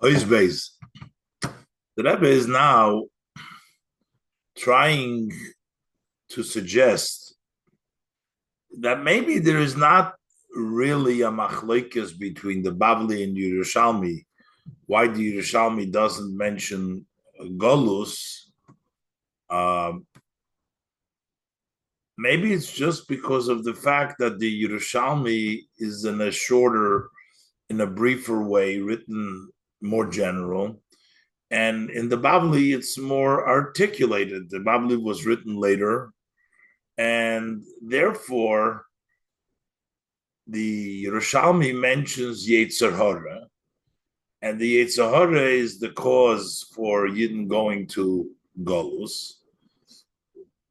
Beis. The Rebbe is now trying to suggest that maybe there is not really a machlokes between the Bavli and Yerushalmi. Why the Yerushalmi doesn't mention Golus? Um, Maybe it's just because of the fact that the Yerushalmi is in a shorter, in a briefer way, written more general. And in the Bavli, it's more articulated. The Bavli was written later, and therefore the Yerushalmi mentions Yetzer Hara, and the Yetzer Hara is the cause for Yidden going to Golus.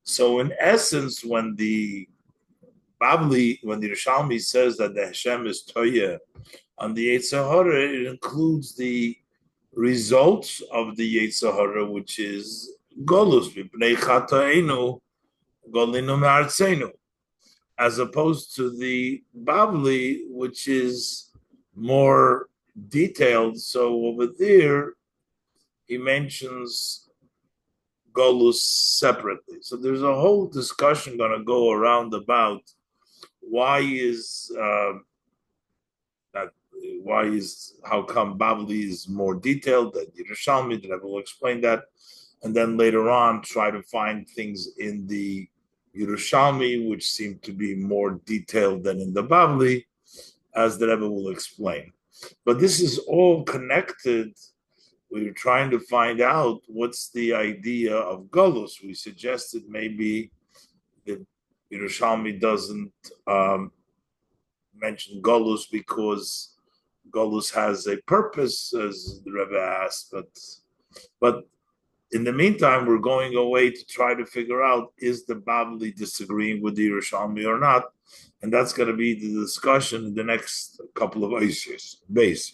So, in essence, when the Yerushalmi says that the Hashem is Toya on the Yetzer Hara, it includes the results of the Yetzer Hara, which is Golus, Mipnei Chataenu, Golinu Me'artzenu, as opposed to the Bavli, which is more detailed. So over there, he mentions Golus separately. So there's a whole discussion going to go around about why is that why is how come Bavli is more detailed than Yerushalmi. That I will explain that, and then later on try to find things in the Yerushalmi which seem to be more detailed than in the Bavli, as the Rebbe will explain. But this is all connected. We were trying to find out what's the idea of Golus. We suggested maybe that Yerushalmi doesn't mention Golus because Golus has a purpose, as the Rebbe asked. But in the meantime, we're going away to try to figure out is the Bavli disagreeing with the Yerushalmi or not, and that's going to be the discussion in the next couple of beis.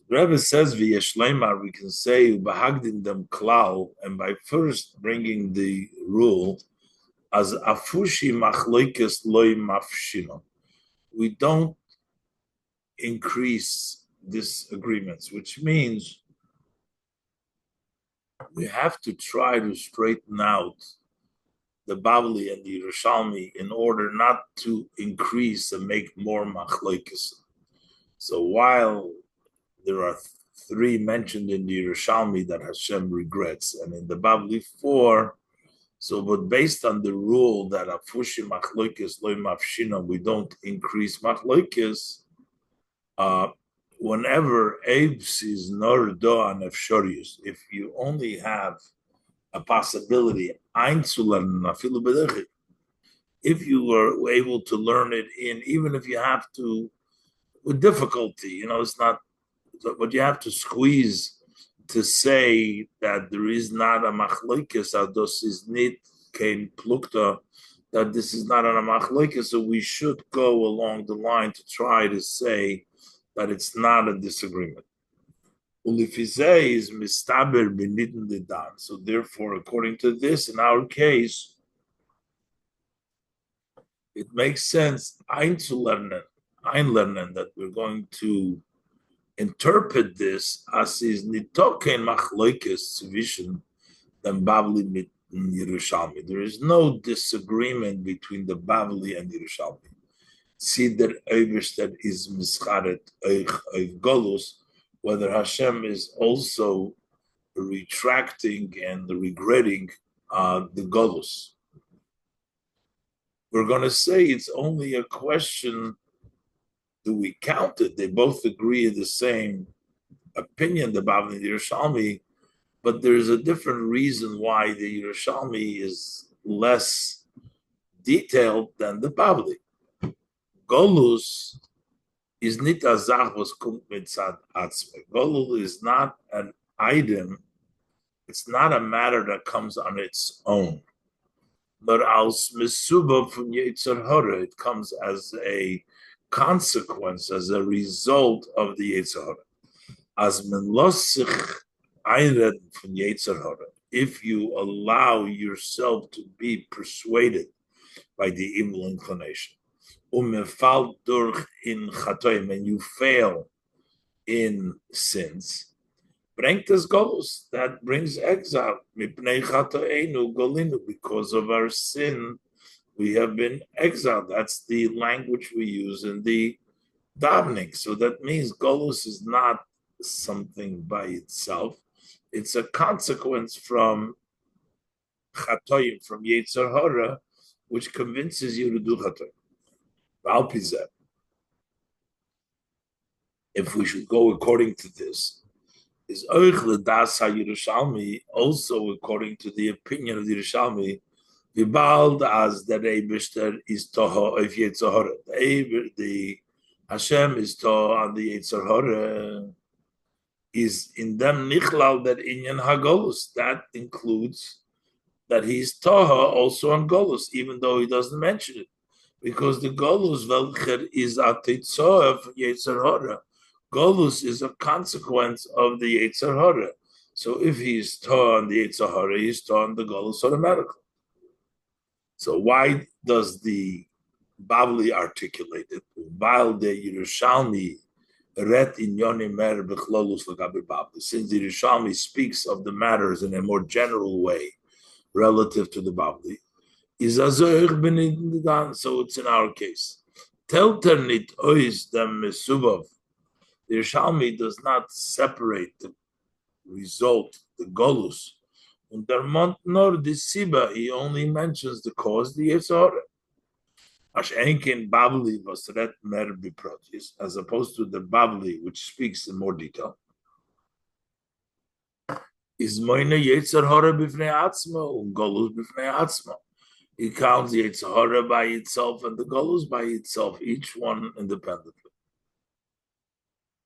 The Rebbe says via Shleimar, we can say ubahagdin dem klal, and by first bringing the rule as afushi machloikes loy mafshino, we don't increase disagreements, which means we have to try to straighten out the Bavli and the Yerushalmi in order not to increase and make more machlokes. So while there are three mentioned in the Yerushalmi that Hashem regrets, and in the Bavli four, so but based on the rule that afushi machlokes loy mafshina, we don't increase machlokes. Whenever Abes is nor do an efshorius, if you only have a possibility, if you were able to learn it in, even if you have to, with difficulty, it's not, but you have to squeeze to say that there is not a machlokes, ados is nit kein plukta, that this is not a machlokes, so we should go along the line to try to say that it's not a disagreement. Is mistaber benitten dedan. So therefore, according to this, in our case, it makes sense einlernen that we're going to interpret this as is nitoken machlokes zwischen dem Bavli mit Yerushalmi. There is no disagreement between the Bavli and Yerushalmi. See that that is mischaret oich golus, whether Hashem is also retracting and regretting the golus. We're going to say it's only a question, do we count it? They both agree in the same opinion, the Bavli and the Yerushalmi, but there's a different reason why the Yerushalmi is less detailed than the Bavli. Golus is nit azach was kumt mitzad atzme. Golus is not an item. It's not a matter that comes on its own. But als misuba from Yetzer Hara, it comes as a consequence, as a result of the Yetzer Hara. As men losich einred from Yetzer Hara, if you allow yourself to be persuaded by the evil inclination, umefal durch in chatoim, and you fail in sins, bringt us golus, that brings exile. Mipnei chatoenu golinu, because of our sin, we have been exiled. That's the language we use in the davening. So that means golus is not something by itself. It's a consequence from chatoim, from Yetzer Hara, which convinces you to do chatoim. Valpizeh. If we should go according to this, is Oich Ledas HaYerushalmi, also according to the opinion of the Yerushalmi, Vibald as the Rebishter is Toho of Yetzer Hara. The Hashem is Toho on the Yetzer Hara, is in them Nichlal that Inyan Hagolus. That includes that he's Toho also on Golus, even though he doesn't mention it. Because the Golus Velcher is Atitzoa of Yetzer Hara. Golus is a consequence of the Yetzer Hara. So if he's Toho on the Yetzer Hara, he's Toho on the Golus automatically. So why does the Bavli articulate it? While the Yerushalmi ret in Yoni Mer Bechlolus Lagabi Bavli, since the Yerushalmi speaks of the matters in a more general way relative to the Bavli, is Azoich Benidan, so it's in our case. Telter nit ois dem mesubov. The Yerushalmi does not separate the result, the Golus, and der Mont nor the Siba, he only mentions the cause, the Yetzer Hara. As Enkin Babli was ret mer biprotis, as opposed to the Babli, which speaks in more detail. Is moine Yetzer Hara b'fnei atzma and Golus b'fnei atzma. He counts the Yetzer Hara by itself and the Golus by itself, each one independently.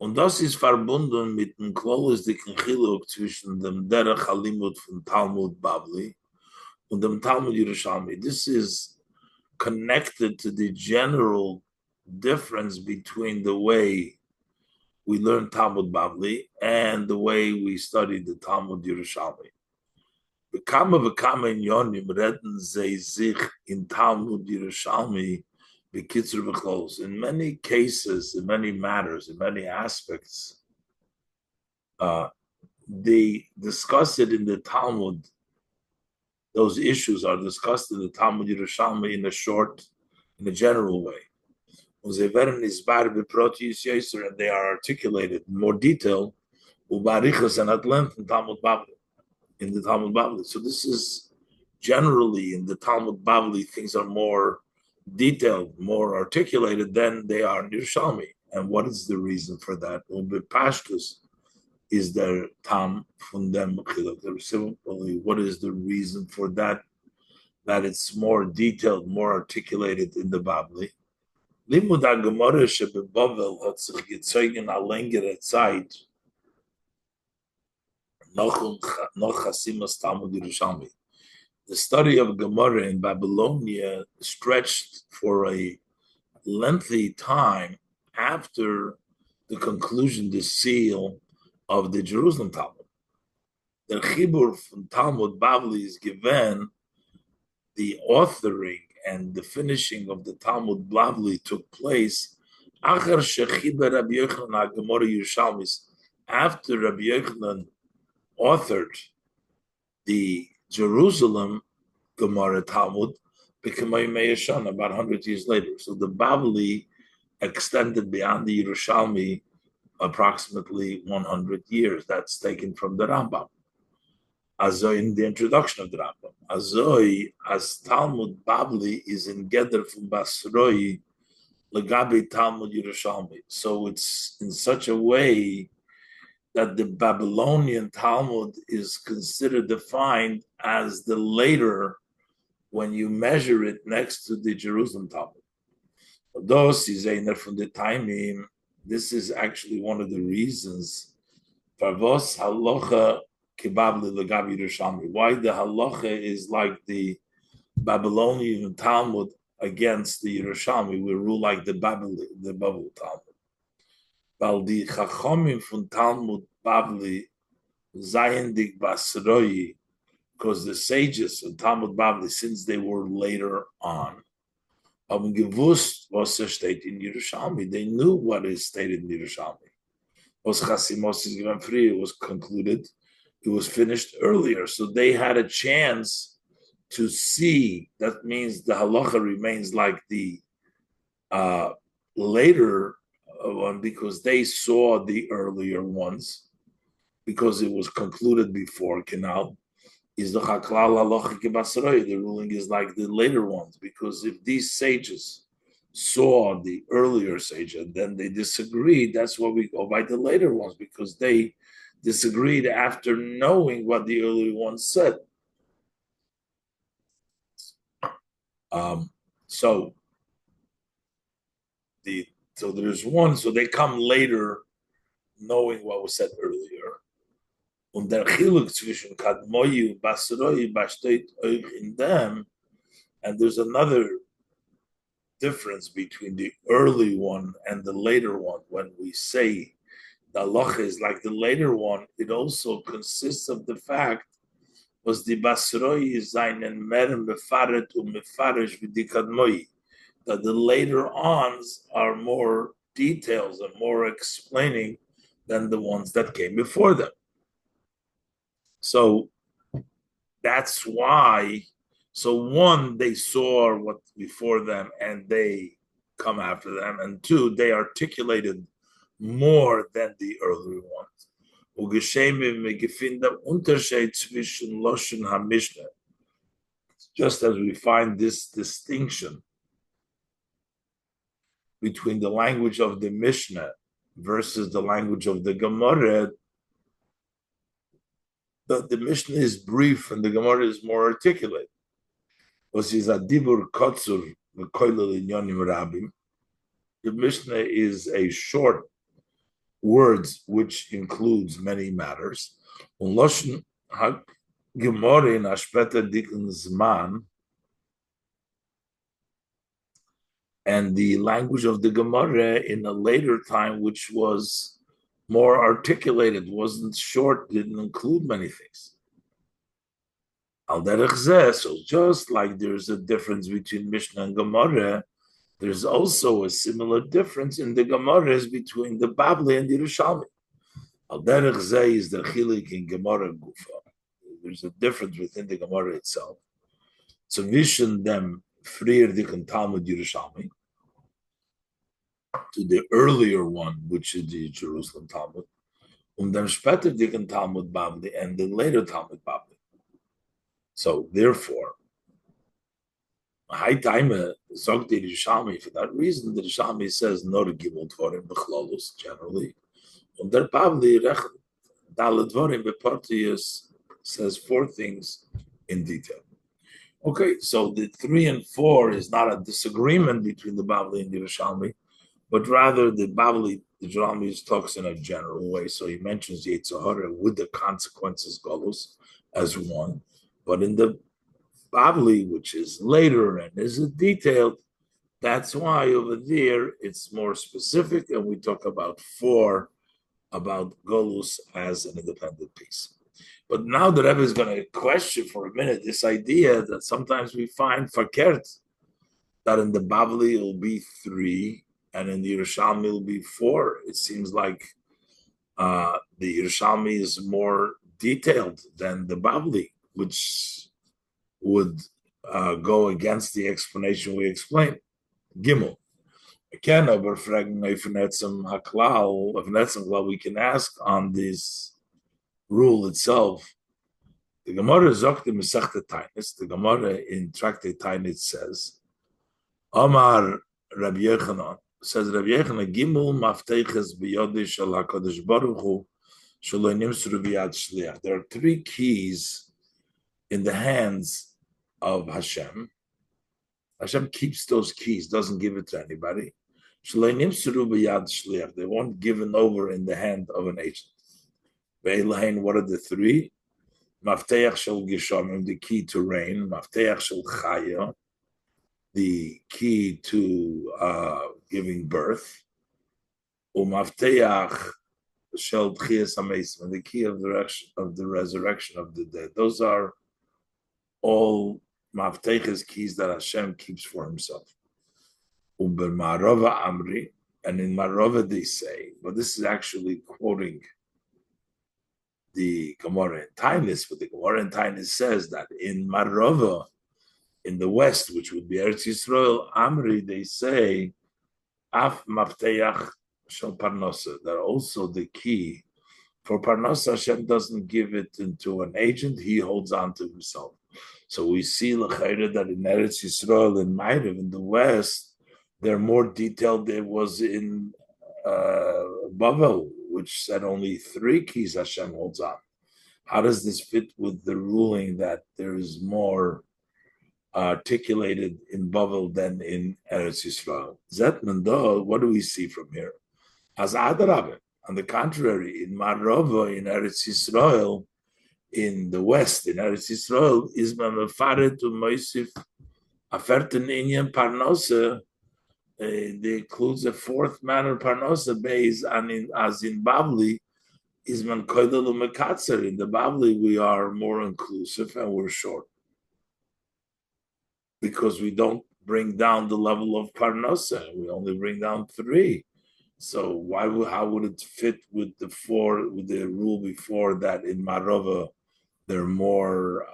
Und das ist verbunden mit dem klolisdicken Chiluk zwischen dem Derech Halimut von Talmud Babli und dem Talmud Yerushalmi. This is connected to the general difference between the way we learn Talmud Babli and the way we study the Talmud Yerushalmi. V'kama in Yonim reden ze sich in Talmud Yerushalmi b'kitzur v'chlos. In many cases, in many matters, in many aspects, they discuss it in the Talmud. Those issues are discussed in the Talmud Yerushalmi in a general way. And they are articulated in more detail, and at length in Talmud Babli. In the Talmud Babli. So this is generally in the Talmud Babli, things are more detailed, more articulated than they are in Yerushalmi. And what is the reason for that? Pashtus is their tam from them. What is the reason for that? That it's more detailed, more articulated in the Babli. Limud HaGemara shebeBavel hat sich gezeugen a längere Zeit noch Chasimas Talmud Yerushalmi. The study of Gemara in Babylonia stretched for a lengthy time after the conclusion, the seal of the Jerusalem Talmud. The Chibur from Talmud Bavli is given, the authoring and the finishing of the Talmud Bavli took place after Rabbi Yochanan authored the Jerusalem Gemara Talmud about 100 years later. So the Bavli extended beyond the Yerushalmi approximately 100 years. That's taken from the Rambam. Azoi in the introduction of the Rambam. Azoi, as Talmud Bavli is in Geder from Basroi, Legabi Talmud Yerushalmi. So it's in such a way that the Babylonian Talmud is considered defined as the later when you measure it next to the Jerusalem Talmud. This is actually one of the reasons why the halacha is like the Babylonian Talmud against the Yerushalmi. We rule like the Babel Talmud. Weil die Chachomim von Talmud Bavli seien dik Basroi, because the sages of Talmud Bavli, since they were later on, haben gewusst, was steht in Yerushalmi. They knew what is stated in Yerushalmi. was chasimos is given free. It was concluded. It was finished earlier, so they had a chance to see. That means the halacha remains like the uh, later one because they saw the earlier ones because it was concluded before canal. Is the haklal halacha kibasroi? The ruling is like the later ones because if these sages saw the earlier sage and then they disagreed, that's why we go by the later ones because they disagreed after knowing what the earlier ones said. Um, so the so there's one, so they come later knowing what was said earlier. Und der Chiluk zwischen Kadmoyu und Basroi besteht euch in them, and there's another difference between the early one and the later one. When we say the halacha is like the later one, it also consists of the fact was the Basroi seinen mehr mefaret und mefarish v'dikadmoi, that the later ons are more details and more explaining than the ones that came before them. So that's why. So one, they saw what before them and they come after them, and two, they articulated more than the earlier ones. Just as we find this distinction between the language of the Mishnah versus the language of the Gemara, the Mishnah is brief and the Gemara is more articulate. The Mishnah is a short words which includes many matters. And the language of the Gemara in a later time, which was more articulated, wasn't short, didn't include many things. So just like there's a difference between Mishnah and Gemara, there's also a similar difference in the Gemaras between the Babli and the Yerushalmi. Al derech zeh is the chilik in Gemara Gufa. There's a difference within the Gemara itself. So vision them freer the Talmud Yerushalmi to the earlier one, which is the Jerusalem Talmud, then später the Talmud Babli and the later Talmud Babli. So therefore, high time zog the Yerushalmi for that reason. The Yerushalmi says no to gimel dvorim b'chlolus generally, and der Babli rech dalet dvorim b'partiyus says four things in detail. Okay, so the 3 and 4 is not a disagreement between the Babli and the Yerushalmi, but rather the Babli, the Yerushalmi talks in a general way. So he mentions the Yetzer Hara with the consequences galus as one, but in the Babli, which is later and is detailed, that's why over there it's more specific, and we talk about 4 about Golus as an independent piece. But now the Rebbe is going to question for a minute this idea that sometimes we find fakert, that in the Babli it will be 3 and in the Yerushalmi it will be 4. It seems like the Yerushalmi is more detailed than the Babli, which would go against the explanation we explained. Gimel. Again, aber fragen if we can ask on this rule itself. The Gemara Zok the Masechta Tainis, the Gemara in Tractate Tainis says, Omar Rabbi Yochanan, says Rabbi Yochanan, Gimel Mafteches B'Yodei Shel HaKadosh Baruch Hu Shelo Nimsru B'Yad Shliach. There are 3 keys in the hands of Hashem. Hashem keeps those keys, doesn't give it to anybody. Shelo Nimsru B'Yad Shliach. They won't given over in the hand of an agent. Ve'elahin, what are the 3? Mafteach shel Gishomim, the key to rain. Mafteach shel Chaya, the key to giving birth. Umafteach shel Tchias HaMeisim, the key of the resurrection of the dead. Those are all Mafteach's keys that Hashem keeps for Himself. Uber Marova Amri, and in Marova they say, but this is actually quoting the Gemara in Tainis, but the Gemara in Tainis says that in Marova, in the west, which would be Eretz Yisrael, Amri, they say, Af Mafteach Shel Parnosa, that also the key for Parnosa, Hashem doesn't give it into an agent, he holds on to himself. So we see L'chaira that in Eretz Yisrael, in Ma'ariv, in the west, they're more detailed. There was in Bavel, which said only 3 keys Hashem holds on. How does this fit with the ruling that there is more articulated in Bavel than in Eretz Yisrael? Zet Mendo, what do we see from here? As Adarabah, on the contrary, in Marova, in Eretz Yisrael, in the west, in Eretz Yisrael, is Mefaret to Moisif Aferten Inyan Parnosa. It includes a 4th manner Parnosa beis, and as in Bavli, is Man Koidel Mekatzer. In the Bavli, we are more inclusive and we're short because we don't bring down the level of Parnosa. We only bring down 3. So how would it fit with the 4, with the rule before that in Marova, they're more,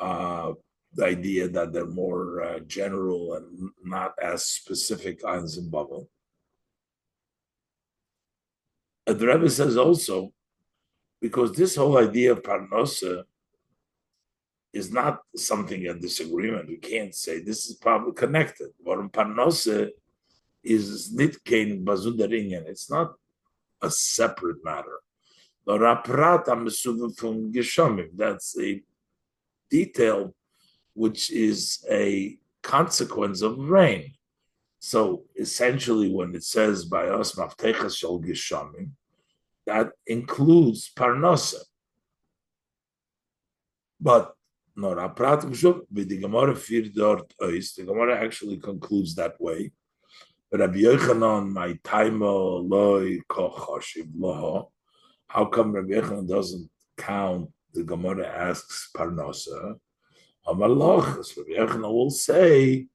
the idea that they're more general and not as specific as in Bavel. The Rebbe says also, because this whole idea of Parnosa is not something a disagreement. We can't say this is probably connected. But Parnosa is nitkein bazudarinyan. It's not a separate matter. That's a detail which is a consequence of rain. So essentially, when it says by us maftechas shel geshamim, that includes parnosa. But the Gemara actually concludes that way. Rabbi Yochanan, my taimo loy kochoshiv loho. How come Rabbi Yochanan doesn't count? The Gemara asks parnosa. Amalach, so Rabbi Yochanan will say,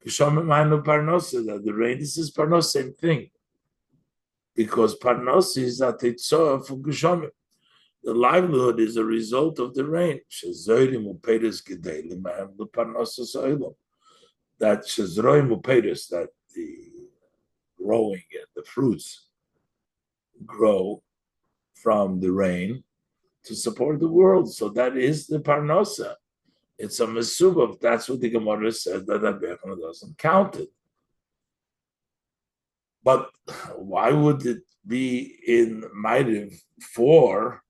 parnosa, that the rain, this is parnosa, same thing. Because parnosa is that it's so for geshamim. The livelihood is a result of the rain. That shezroim upedes, that the growing and the fruits grow from the rain to support the world. So that is the parnosa. It's a mesubah. That's what the Gemara says, that Rabbi Yochanan doesn't count it. But why would it be in Ma'ariv 4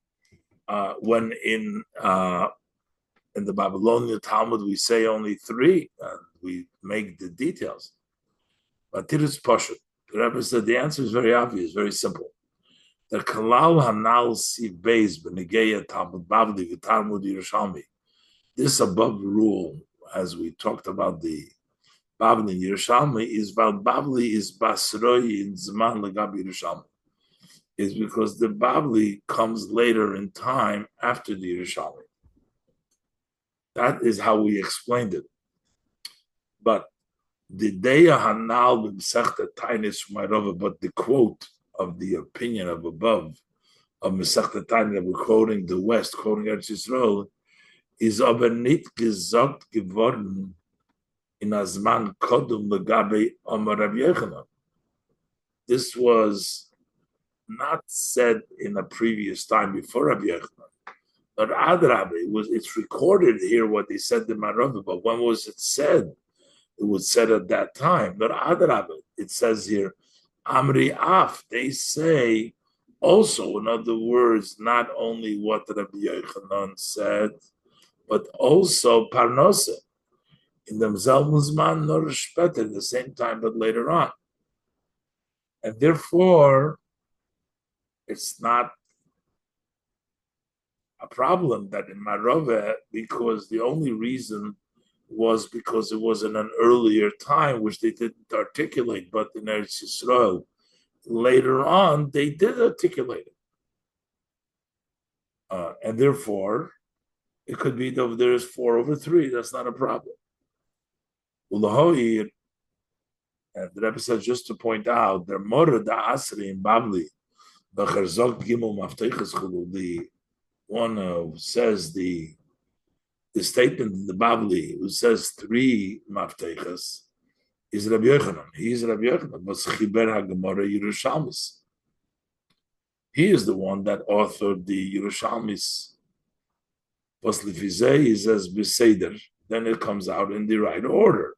when in the Babylonian Talmud we say only 3 and we make the details? But it is Pashut. The Rebbe said the answer is very obvious, very simple. The Kalal Hanal Si Beis B'Negeya Talmud Bavli V'Talmud Yerushalmi. This above rule, as we talked about the Bavli Yerushalmi, is about Bavli is Basroi in Zman Legab Yerushalmi. Is because the Bavli comes later in time after the Yerushalmi. That is how we explained it. But the Deya Hanal B'Mesechta Tainis Umayrova, but the quote of the opinion of above of Mesechta Tainis that we're quoting the West, quoting Eretz Yisrael, is aber nicht gesagt geworden in Azman Kodum Legabe Amar Rabbi Yochanan. This was not said in a previous time before Rabbi Yochanan. But Adrabe, it's recorded here what they said in Marava, but when was it said? It was said at that time. But Adrabe, it says here, Amri Af, they say also, in other words, not only what Rabbi Yochanan said, but also Parnosa. In themselves, man, nor respect at the same time, but later on. And therefore, it's not a problem that in Marova, because the only reason was because it was in an earlier time, which they didn't articulate, but in Eretz Yisrael, later on, they did articulate it. And therefore, it could be that there is 4/3. That's not a problem. And the Rebbe says, just to point out, the Mora da Asri in Babli, The one who says the statement in the Babli, who says three maftechas, is Rabbi Yochanan. He is Rabbi Yochanan, but Chiber HaGemara Yerushalmis. He is the one that authored the Yerushalmis. Poslifizeh, he says Beseder. Then it comes out in the right order.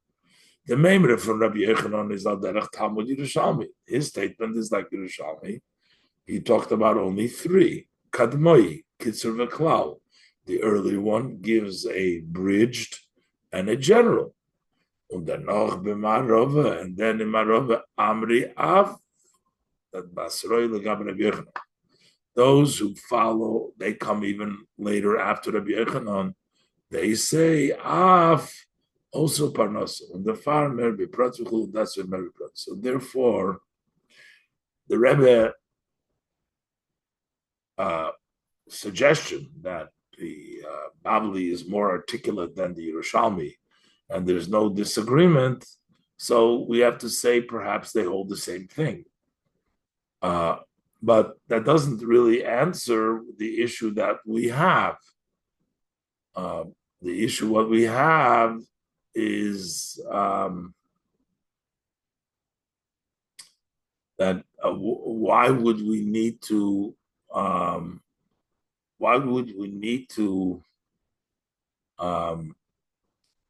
The Memre from Rabbi Yochanan is Al Derech Talmud Yerushalmi. His statement is like Yerushalmi. He talked about only three. Kadmoi, Kitzur V'Klal. The early one gives a bridged and a general. Und danach b'Marova, and then in Marova, Amri Av, that Basroi L'gab Rabbi Yochanan. Those who follow, they come even later after Rabbi Yochanan, they say, Av, also Parnasa. And the farmer, B'Pratzuchul, that's what Mary Prat. So therefore, the Rebbe suggestion that the Babli is more articulate than the Yerushalmi, and there's no disagreement, so we have to say perhaps they hold the same thing. But that doesn't really answer the issue that we have. The issue what we have is that why would we need to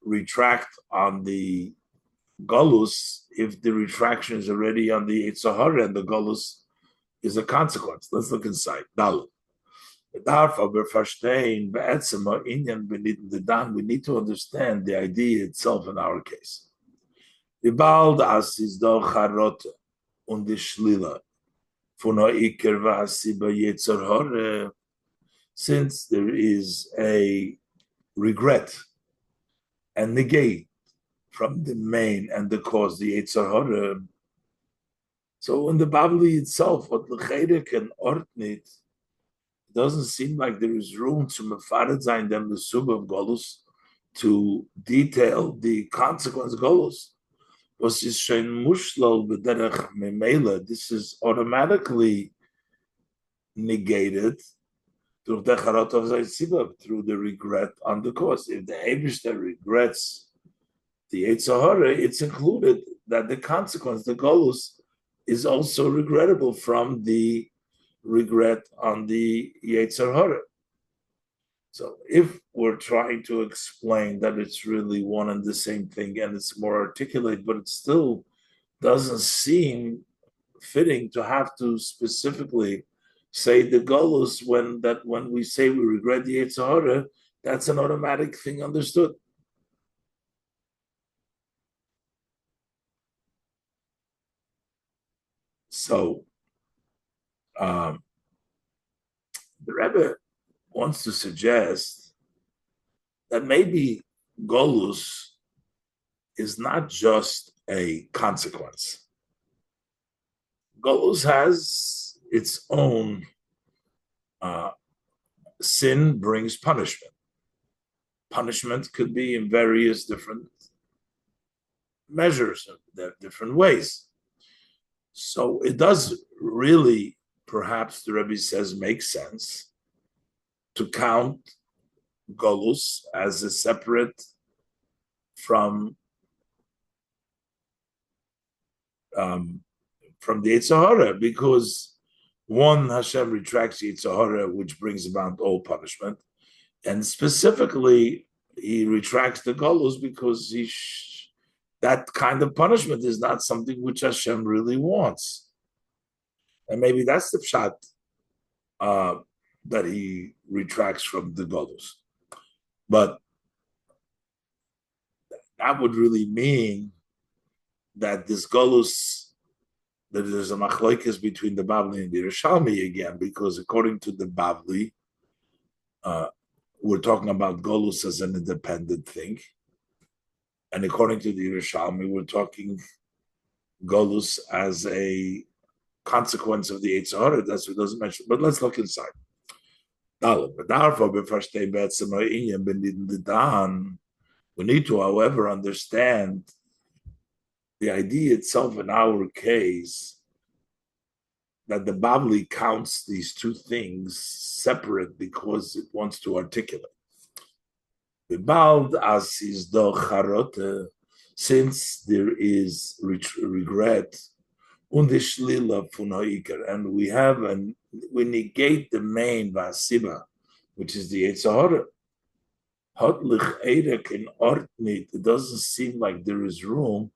retract on the Golus if the retraction is already on the Yitzhahara and the Golus is a consequence? Let's look inside. Dalet. We need to understand the idea itself in our case. Since there is a regret and negate from the main and the cause, the Yetzer Hara. So in the Babli itself, what L'cheire can ordnit, it doesn't seem like there is room to mefared zayin them the sub of Golus to detail the consequence Golus. Was is shein mushlal b'derech memela. This is automatically negated through the charot of Zaysibab, through the regret on the cause. If the Eibishter regrets the Yetzer Hara, it's included that the consequence, the Golus, is also regrettable from the regret on the Yetzer Hara. So if we're trying to explain that it's really one and the same thing and it's more articulate, but it still doesn't seem fitting to have to specifically say the Golus when we say we regret the Yetzer Hara, that's an automatic thing understood. So the Rebbe wants to suggest that maybe Golus is not just a consequence. Golus has its own sin brings punishment. Punishment could be in various different measures, different ways. So it does really, perhaps the Rebbe says, make sense to count Golus as a separate from the Yetzer Hara, because one, Hashem retracts Yetzer Hara, which brings about all punishment, and specifically he retracts the Golus because that kind of punishment is not something which Hashem really wants, and maybe that's the pshat that he retracts from the Golus. But that would really mean that this Golus, that there's a machlokes between the Bavli and the Yerushalmi again, because according to the Bavli, we're talking about Golus as an independent thing. And according to the Yerushalmi, we're talking Golus as a consequence of the Yetzer Hara. That's what it doesn't mention. But let's look inside. We need to, however, understand the idea itself in our case that the Bavli counts these two things separate because it wants to articulate. Bald as is do charote, since there is regret, und die Shlila von Haiker, and we negate the main Vasiba, which is the Yitzhahara. Hotlich Eirek in Ortnit, it doesn't seem like there is room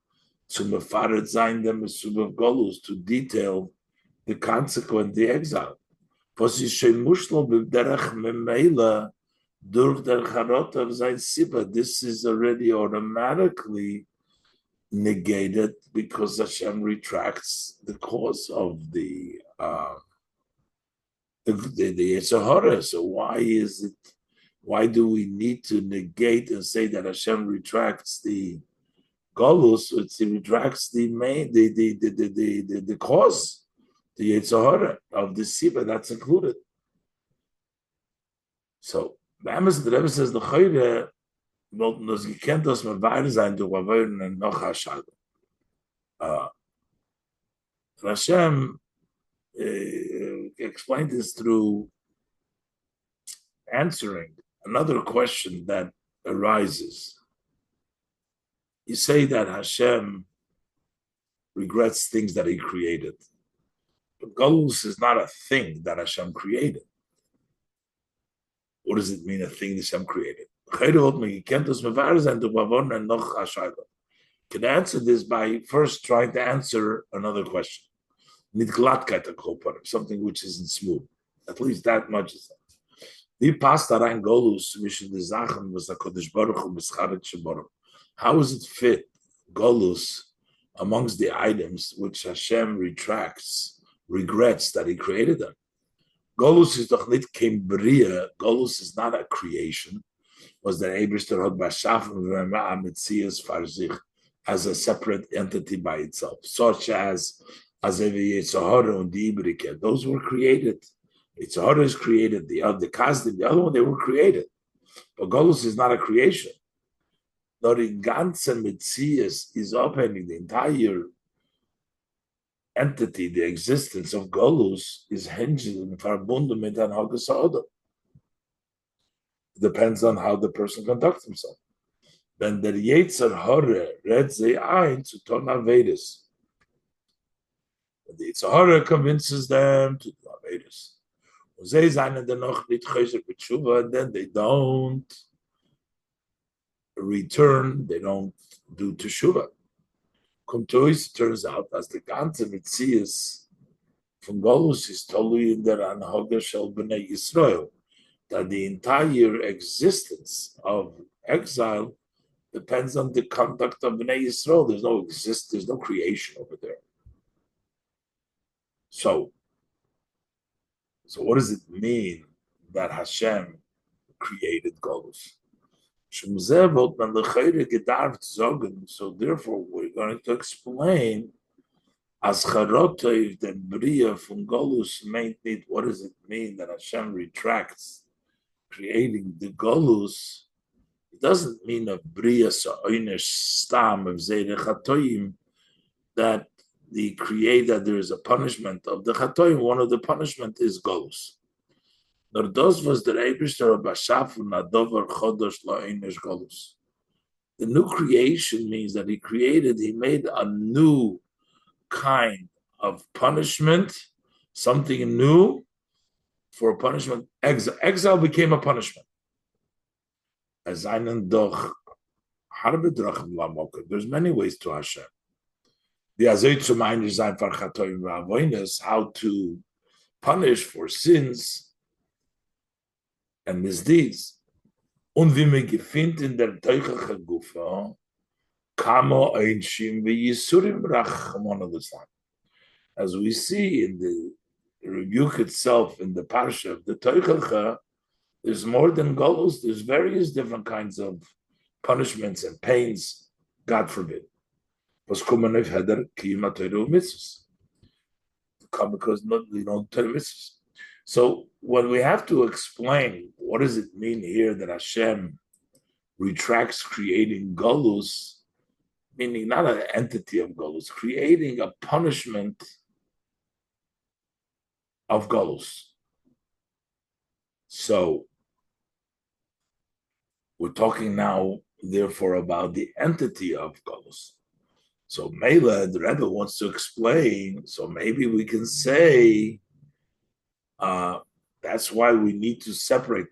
to Mefaret Zain dem Mesub of Golus to detail the consequent, the exile. Was is schon Mushlo b'derech memela durch der Charot of Zain Siba. This is already automatically negated because Hashem retracts the cause of the Yitzhahara. So why do we need to negate and say that Hashem retracts the Golus? It retracts the cause, the Yitzhahara of the Siba, that's included. So the Rebbe says the Chayre wollten das gekannt, dass man weiter sein durch Avoden und noch Hashad. Hashem explained this through answering another question that arises. You say that Hashem regrets things that he created. But Golus is not a thing that Hashem created. What does it mean, a thing that Hashem created? Can answer this by first trying to answer another question. Something which isn't smooth. At least that much is. How does it fit Golus amongst the items which Hashem regrets that he created them? Golus is doch nicht kein Bria. Golus is not a creation. Was the Eibishter hat beschaffen Metzias for sich as a separate entity by itself, such as Yitzhahara and the Ibrike. Those were created. Yitzhahara is created. The Kazdim, the other one, they were created. But Golus is not a creation. The ganze Metzias is opening the entire entity, the existence of Golus is hinged and verbunden mit an Hagas Ha'odam. Depends on how the person conducts himself. Then the Yetzer Hara read ze ein zu ton Avedis. The Yetzer Hara convinces them to do Avedis. Ze seien then noch nicht chayzer b'tshuva, and then they don't return, they don't do teshuva. It turns out as the ganze Metzias from Golus is totally in der Anhoga Shel B'nai Yisrael, that the entire existence of exile depends on the conduct of B'nai Yisrael. There's no creation over there. So what does it mean that Hashem created Golus? So therefore, we're going to explain as Charotov the Bria from Golus meant it. What does it mean that Hashem retracts creating the Golus? It doesn't mean a Bria Sa'oinish Stam of Zayre Chatoim that the creator there is a punishment of the Chatoim. One of the punishment is Golus. Nor those was the Eibishter of Bashafu Nadover Chodosh La'inish Golus. The new creation means that he made a new kind of punishment, something new for punishment. Exile became a punishment. There's many ways to Hashem. How to punish for sins and misdeeds. Und wie man gefindt in der Teuchliche Gufa, kamo einshim v'yisurim rachmon al-Islam. As we see in the rebuke itself in the parsha of the Teuchliche, there's more than Golus, there's various different kinds of punishments and pains, God forbid. Was kommen auf Heder kiyma Torah mitzvahs. Come because we don't Torah mitzvahs. So when we have to explain what does it mean here that Hashem retracts creating Golus, meaning not an entity of Golus, creating a punishment of Golus. So we're talking now, therefore, about the entity of Golus. So Mela, the Rebbe wants to explain. So maybe we can say that's why we need to separate.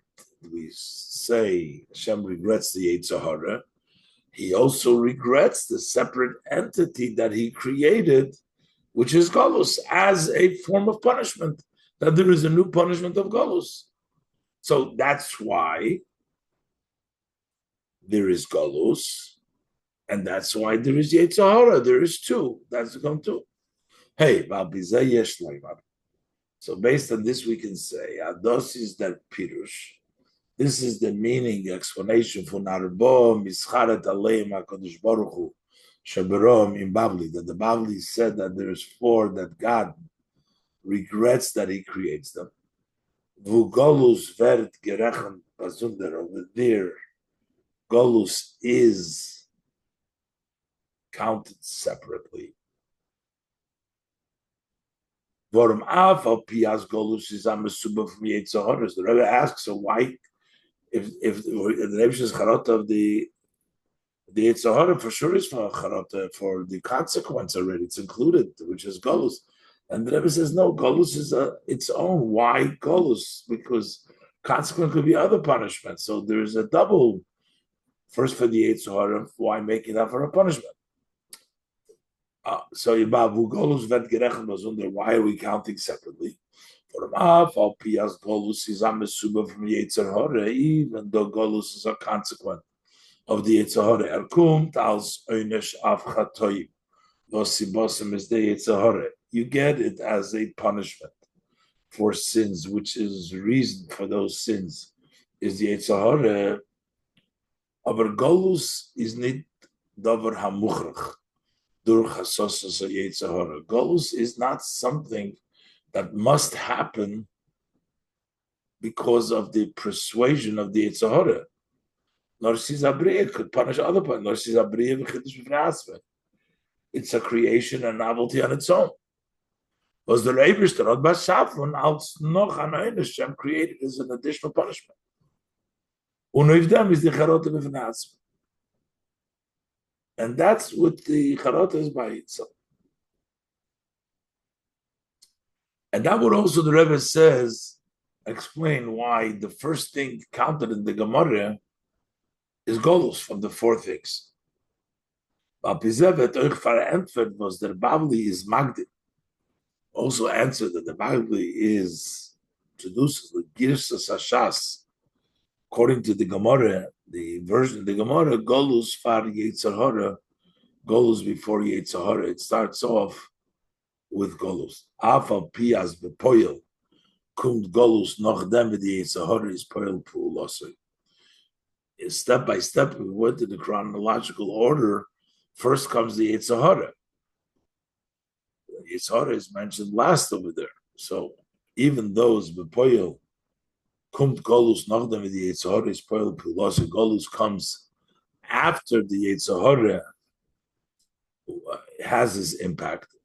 We say Hashem regrets the Yetzer Hara. He also regrets the separate entity that he created, which is Golus, as a form of punishment. That there is a new punishment of Golus. So that's why there is Golus, and that's why there is Yetzer Hara. There is two. That's going to. Hey, so based on this, we can say Ados is that Pirush. This is the meaning, the explanation for Narbo Mischaret Aleim Hakadosh Baruch Hu Shabarom in Babli. That the Babli said that there is four that God regrets that He creates them. Vugolus vert gerechen bazunder. Over there, Golus is counted separately. Vorum av al pias Golus is amesuba from Yetzer Hara. The Rebbe asks, so why, if the Rebbe is charata of the Yetzer Hara, for sure is for charata for the consequence already. It's included, which is Golus. And the Rebbe says, no, Golus is its own. Why Golus? Because consequence could be other punishments. So there is a double. First for the Yetzer Hara, why make it up for a punishment? So why are we counting separately? Even though Golus is a consequence of the Yetzer Hara, you get it as a punishment for sins, which is reason for those sins is the Yetzer Hara. Aber Golus is not davar hamuchrach. Golus is not something that must happen because of the persuasion of the Yetzer Hara. Narsis Abriya could punish other people. Narsis Abriya v'chidush v'nasve. It's a creation and novelty on its own. Was the Eibishter od b'shafon als noch an Hashem created as an additional punishment. Unoivdem is the charota v'nasve. And that's what the charata is by itself. And that would also, the Rebbe says, explain why the first thing counted in the Gemara is Golus from the four things. Apizevet Oichfar Entfert was the Babli is Magdi. Also answered that the Babli is introduces the Girsa Sashas. According to the Gemara, the version of the Gemara, Golus far Yetzer Hara, Golus before Yetzer Hara. It starts off with Golus. Afal Pias bepoil, kumt Golus noch dem with the Yetzer Hara is poil Wolosow. Step by step, we went to the chronological order. First comes the Yetzer Hara. Yetzer Hara is mentioned last over there. So even those bepoil, kumt Golus noch dem with the Yetzer Hara is poil Wolosow. Golus comes after the Yetzer Hara has his impact.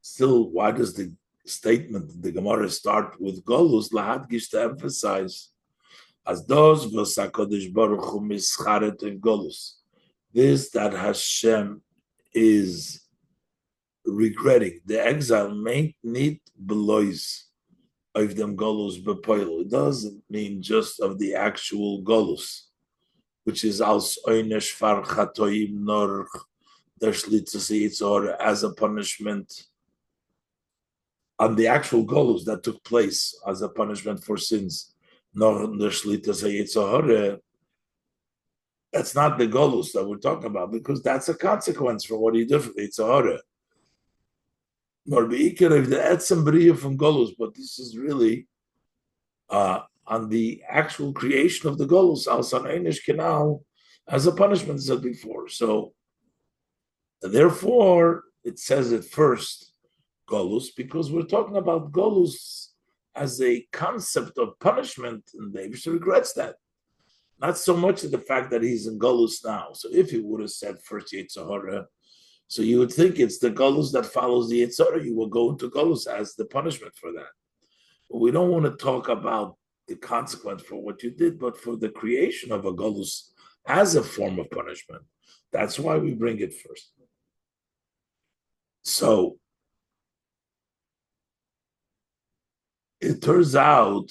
Still, why does the statement, the Gemara, start with Golus? Lahad gives to emphasize as those v'sakodesh baruch hu mischaret in Golus. This that Hashem is regretting. The exile may need belois of them Golus bepoil. It doesn't mean just of the actual Golus, which is als oynesh far chatoim nor der shlitzas Yetzer Hara as a punishment on the actual Golus that took place as a punishment for sins. Nor der shlitzas Yetzer Hara. That's not the Golus that we're talking about, because that's a consequence for what he did for the Yetzer Hara. Nor beikar of the etzem bria from Golus, but this is really on the actual creation of the Golus, al san einish canal, as a punishment, as I said before. So therefore, it says it first, Golus, because we're talking about Golus as a concept of punishment, and David regrets that. Not so much the fact that he's in Golus now. So if he would have said first Yetzer Hara, so you would think it's the Golus that follows the Yetzer Hara. You will go into Golus as the punishment for that. We don't want to talk about the consequence for what you did, but for the creation of a golus as a form of punishment. That's why we bring it first. So it turns out,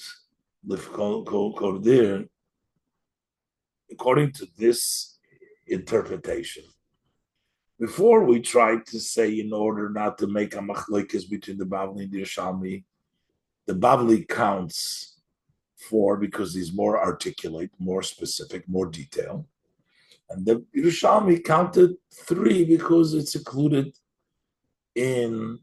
according to this interpretation, before we tried to say, in order not to make a machlokes between the Bavli and the Yerushalmi, the Bavli counts four because he's more articulate, more specific, more detailed. And the Yerushalmi counted three because it's included in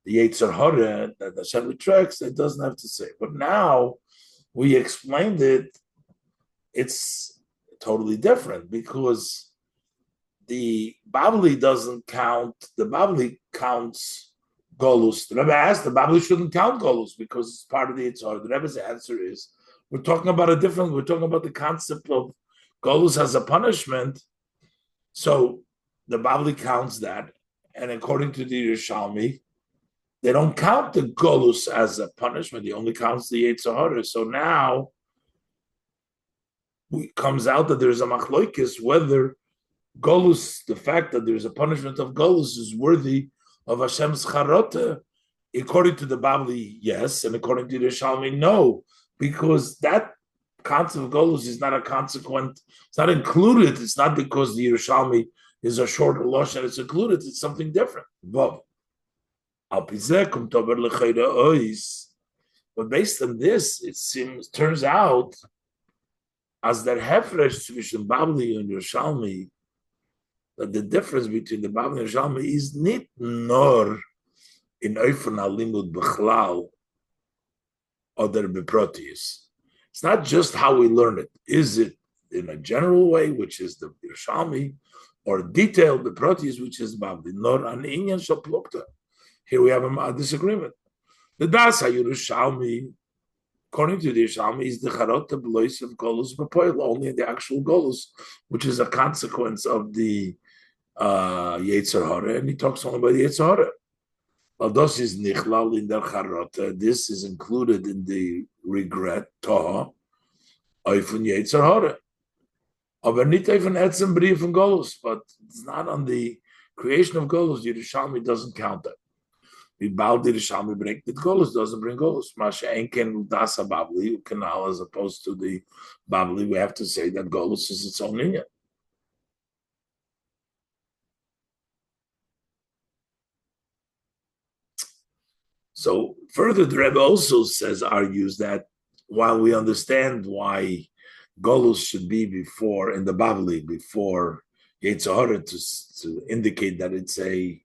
the Yetzer Hara that Hashem retracts. It doesn't have to say. But now we explained it, it's totally different because the Babli doesn't count, the Babli counts Golus. The Rebbe asked, the Babli shouldn't count Golus because it's part of the Yitzhar. The Rebbe's answer is, we're talking about we're talking about the concept of Golus as a punishment. So the Babli counts that. And according to the Yerushalmi, they don't count the Golus as a punishment. He only counts the Yitzhar. So now it comes out that there's a machloikis whether Golus, the fact that there's a punishment of Golus is worthy of Hashem's charata. According to the Babli, yes, and according to the Shalmi, no, because that concept of Golus is not a consequent, it's not included, it's not because the Yerushalmi is a shorter losh and it's included, it's something different. But based on this, turns out, as that hefresh between Babli and Yerushalmi, that the difference between the Babli and Yerushalmi is not nor in Ofen Alimud Bechlal or the Beprotius. It's not just how we learn it. Is it in a general way, which is the Yerushalmi, or detailed Beprotius, which is Babli, nor an Inyan Shaplokta. Here we have a disagreement. The Dasa Yerushalmi, according to the Yerushalmi, is the Charot Belois of Golus Bepoil, only the actual Golus, which is a consequence of the Yetzer Hara, and he talks only about the Yetzer Hara. This is nichlal in der charota. This is included in the regret toho oifun Yetzer Hara. Aber nicht oifun etzem brief and Golus, but it's not on the creation of Golus. Yerushalmi doesn't count that. The Baal Yerushalmi bringt the Golus, doesn't bring Golus. Masha enken dasa babli canal as opposed to the babli. We have to say that Golus is its own inyan. So further, the Rebbe also argues that while we understand why Golus should be before, in the Bavli, before Yetzer Hara to indicate that it's a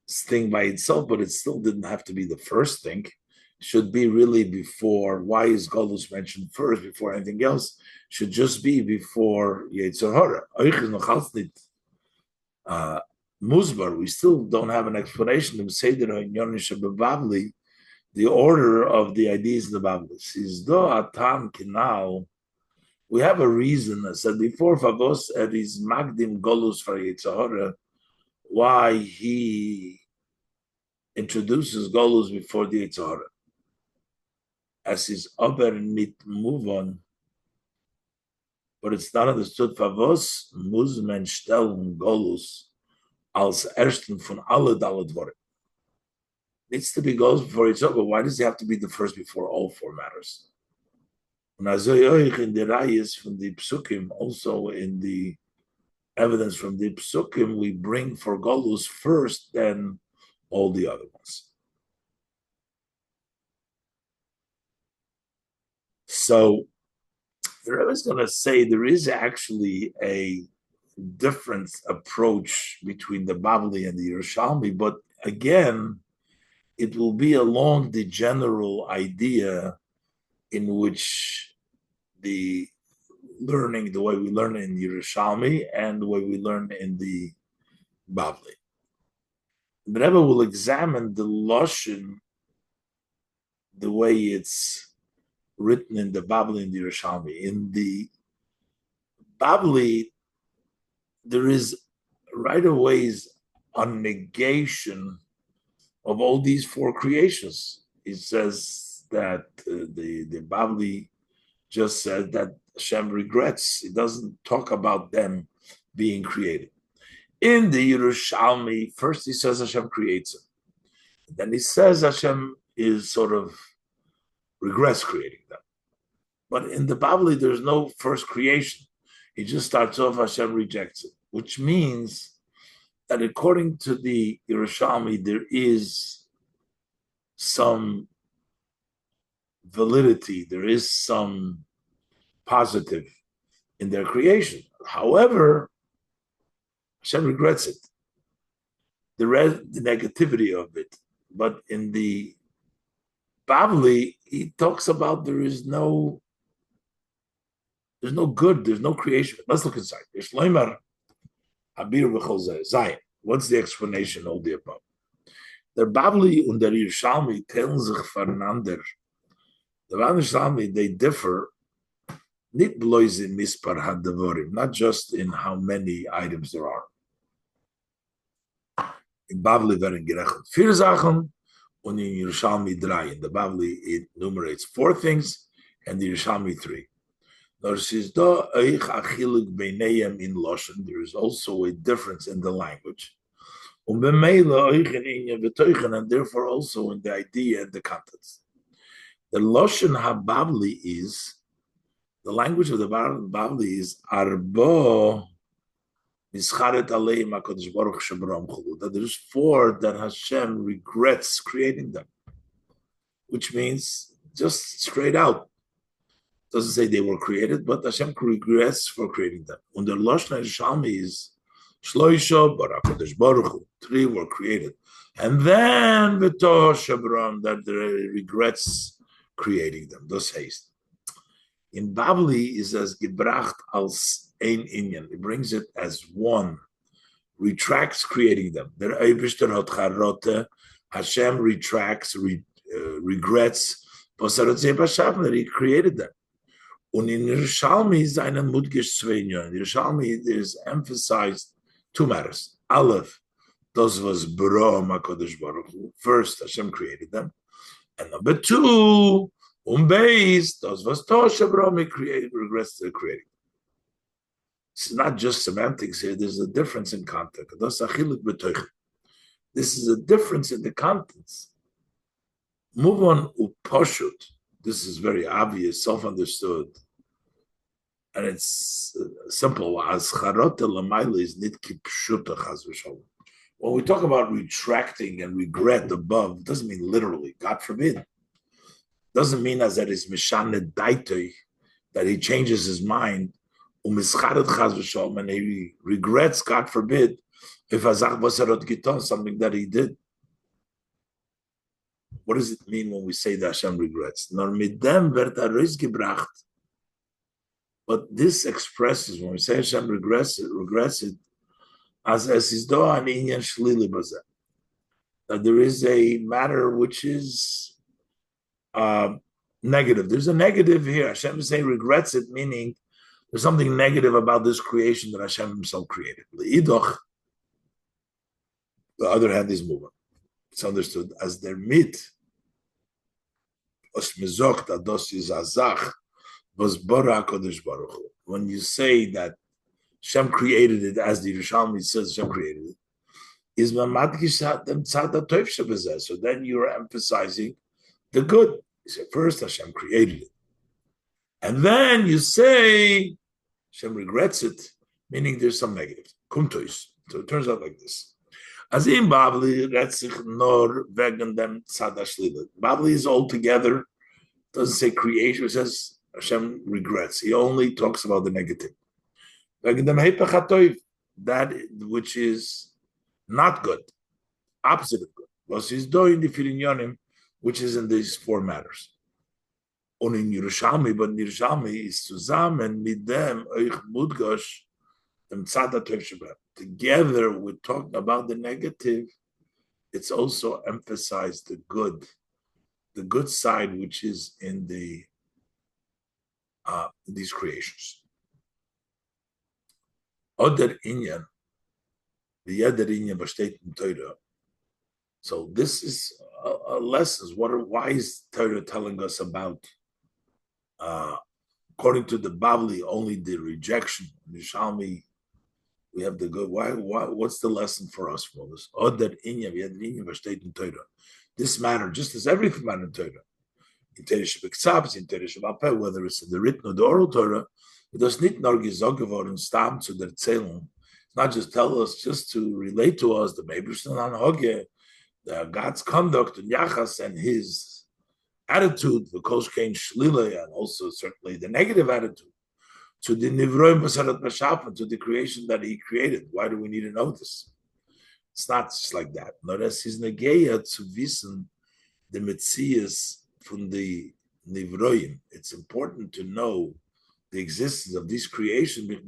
thing by itself, but it still didn't have to be the first thing. Should be really before. Why is Golus mentioned first before anything else? Should just be before Yetzer Hara. Musbar, we still don't have an explanation of Seder in Yonish Bavli, the order of the ideas in the Bavli. Is do atam kinal. We have a reason. I said before, Favos is Magdim Golus for Yetzer Hara, why he introduces Golus before the Yetzer Hara. As his aber nit move on, but it's not understood. Favos Musmen stellen Golus als ersten von alle Dvorim. Needs to be goes before each other. Why does he have to be the first before all four matters? And in the rayas from the psukim, also in the evidence from the psukim, we bring for Golus first, then all the other ones. So the Rebbe is going to say there is actually a different approach between the Babli and the Yerushalmi, but again, it will be along the general idea in which the learning, the way we learn in Yerushalmi and the way we learn in the Babli. The Rebbe will examine the Lashon, the way it's written in the Babli and the Yerushalmi. In the Babli, there is right away a negation of all these four creations. He says that the Bavli just said that Hashem regrets. It doesn't talk about them being created. In the Yerushalmi, first he says Hashem creates them. Then he says Hashem is sort of regrets creating them. But in the Bavli, there's no first creation. He just starts off Hashem rejects it, which means that according to the Yerushalmi, there is some validity, there is some positive in their creation. However, Hashem regrets it, the negativity of it. But in the Bavli, he talks about there's no good, there's no creation. Let's look inside. There's Shloimar Abir V'chol Zayin. What's the explanation of the above? Der Bavli und der Yerushalmi teilen sich voneinander. The Yerushalmi, they differ nicht bloß in Mispar HaDevorim, not just in how many items there are. In Bavli werden gerechnet 4 Sachen und in Yerushalmi 3. In the Bavli it enumerates 4 things and the Yerushalmi 3. There is also a difference in the language. And therefore also in the idea and the context. The Loshen HaBavli is, the language of the Bavli is Arbo Mischaret Aleim HaKadosh Baruch Shabram Chulu, that there's 4 that Hashem regrets creating them, which means just straight out. Doesn't say they were created, but Hashem regrets for creating them. And the Lashon Yerushalmi is Shloisha Barak Kadosh Baruch Hu. 3 were created, and then V'toh Shabram, that regrets creating them. Thus haste. In Bavli is as gebracht als ein inyan. It brings it as one. Retracts creating them. Der Eibishter hat charote. Hashem retracts, regrets. That he created them. Und in Yerushalmi is einen Mudgish Zwenyon. In Yerushalmi is emphasized 2 matters. Aleph, das was Bro HaKadosh Baruch Hu. First, Hashem created them. And number 2, beis, das was Tosha Bro created, regrets to creating. It's not just semantics here, there's a difference in context. This is a difference in the contents. Move on, uposhut. This is very obvious, self-understood. And it's simple. As charot lamaila is nit kipshuta chas v'shalom. When we talk about retracting and regret above, it doesn't mean literally, God forbid. It doesn't mean as that is mishane daitoi, that he changes his mind, umischaret chas v'shalom, and he regrets, God forbid, if azach basarot giton, something that he did. What does it mean when we say that Hashem regrets? Nor midem wird gebracht. But this expresses, when we say Hashem regrets it, as is do an inyan shlili bazeh, that there is a matter which is negative. There's a negative here. Hashem is saying regrets it, meaning there's something negative about this creation that Hashem himself created. Leidoch, the other hand is moving. It's understood as their mit. When you say that Hashem created it, as the Yerushalmi says Hashem created it, is so then you're emphasizing the good. You say first Hashem created it, and then you say Hashem regrets it, meaning there's some negative. Kumtois. So it turns out like this. As in Bavli, nor wegen dem Bavli is altogether, doesn't say creation, it says Hashem regrets. He only talks about the negative. Wegen dem that which is not good, opposite of good. Was is doing the Firinyonim, which is in these 4 matters. Und in Yerushalmi, but in Yerushalmi is zusammen mit dem euch mudgosh dem tzad ha-tov. Together, we're talking about the negative. It's also emphasized the good side, which is in these creations. Other inyan, the other inyan besteht in Torah. So this is a lesson. Why is Torah telling us about, according to the Bavli, only the rejection? Mishalmi, we have the good. Why? What's the lesson for us from all this? Oder inya, we had an inya steht in Torah. This matter, just as everything matter in Torah. In Torah Shabbat, in Torah Shabbat, whether it's in the written or the oral Torah, it does not nur gesagt geworden, stam zu der Zählung. It's not just tell us, just to relate to us the Meibishtan an Hoge, God's conduct and Yachas and his attitude, the Koshkein Shlila, and also certainly the negative attitude to the Nivroim Basarat Mashapan, to the creation that he created. Why do we need to know this? It's not just like that. Notice his Negeya to wissen the Metzias from the Nivroim. It's important to know the existence of this creation from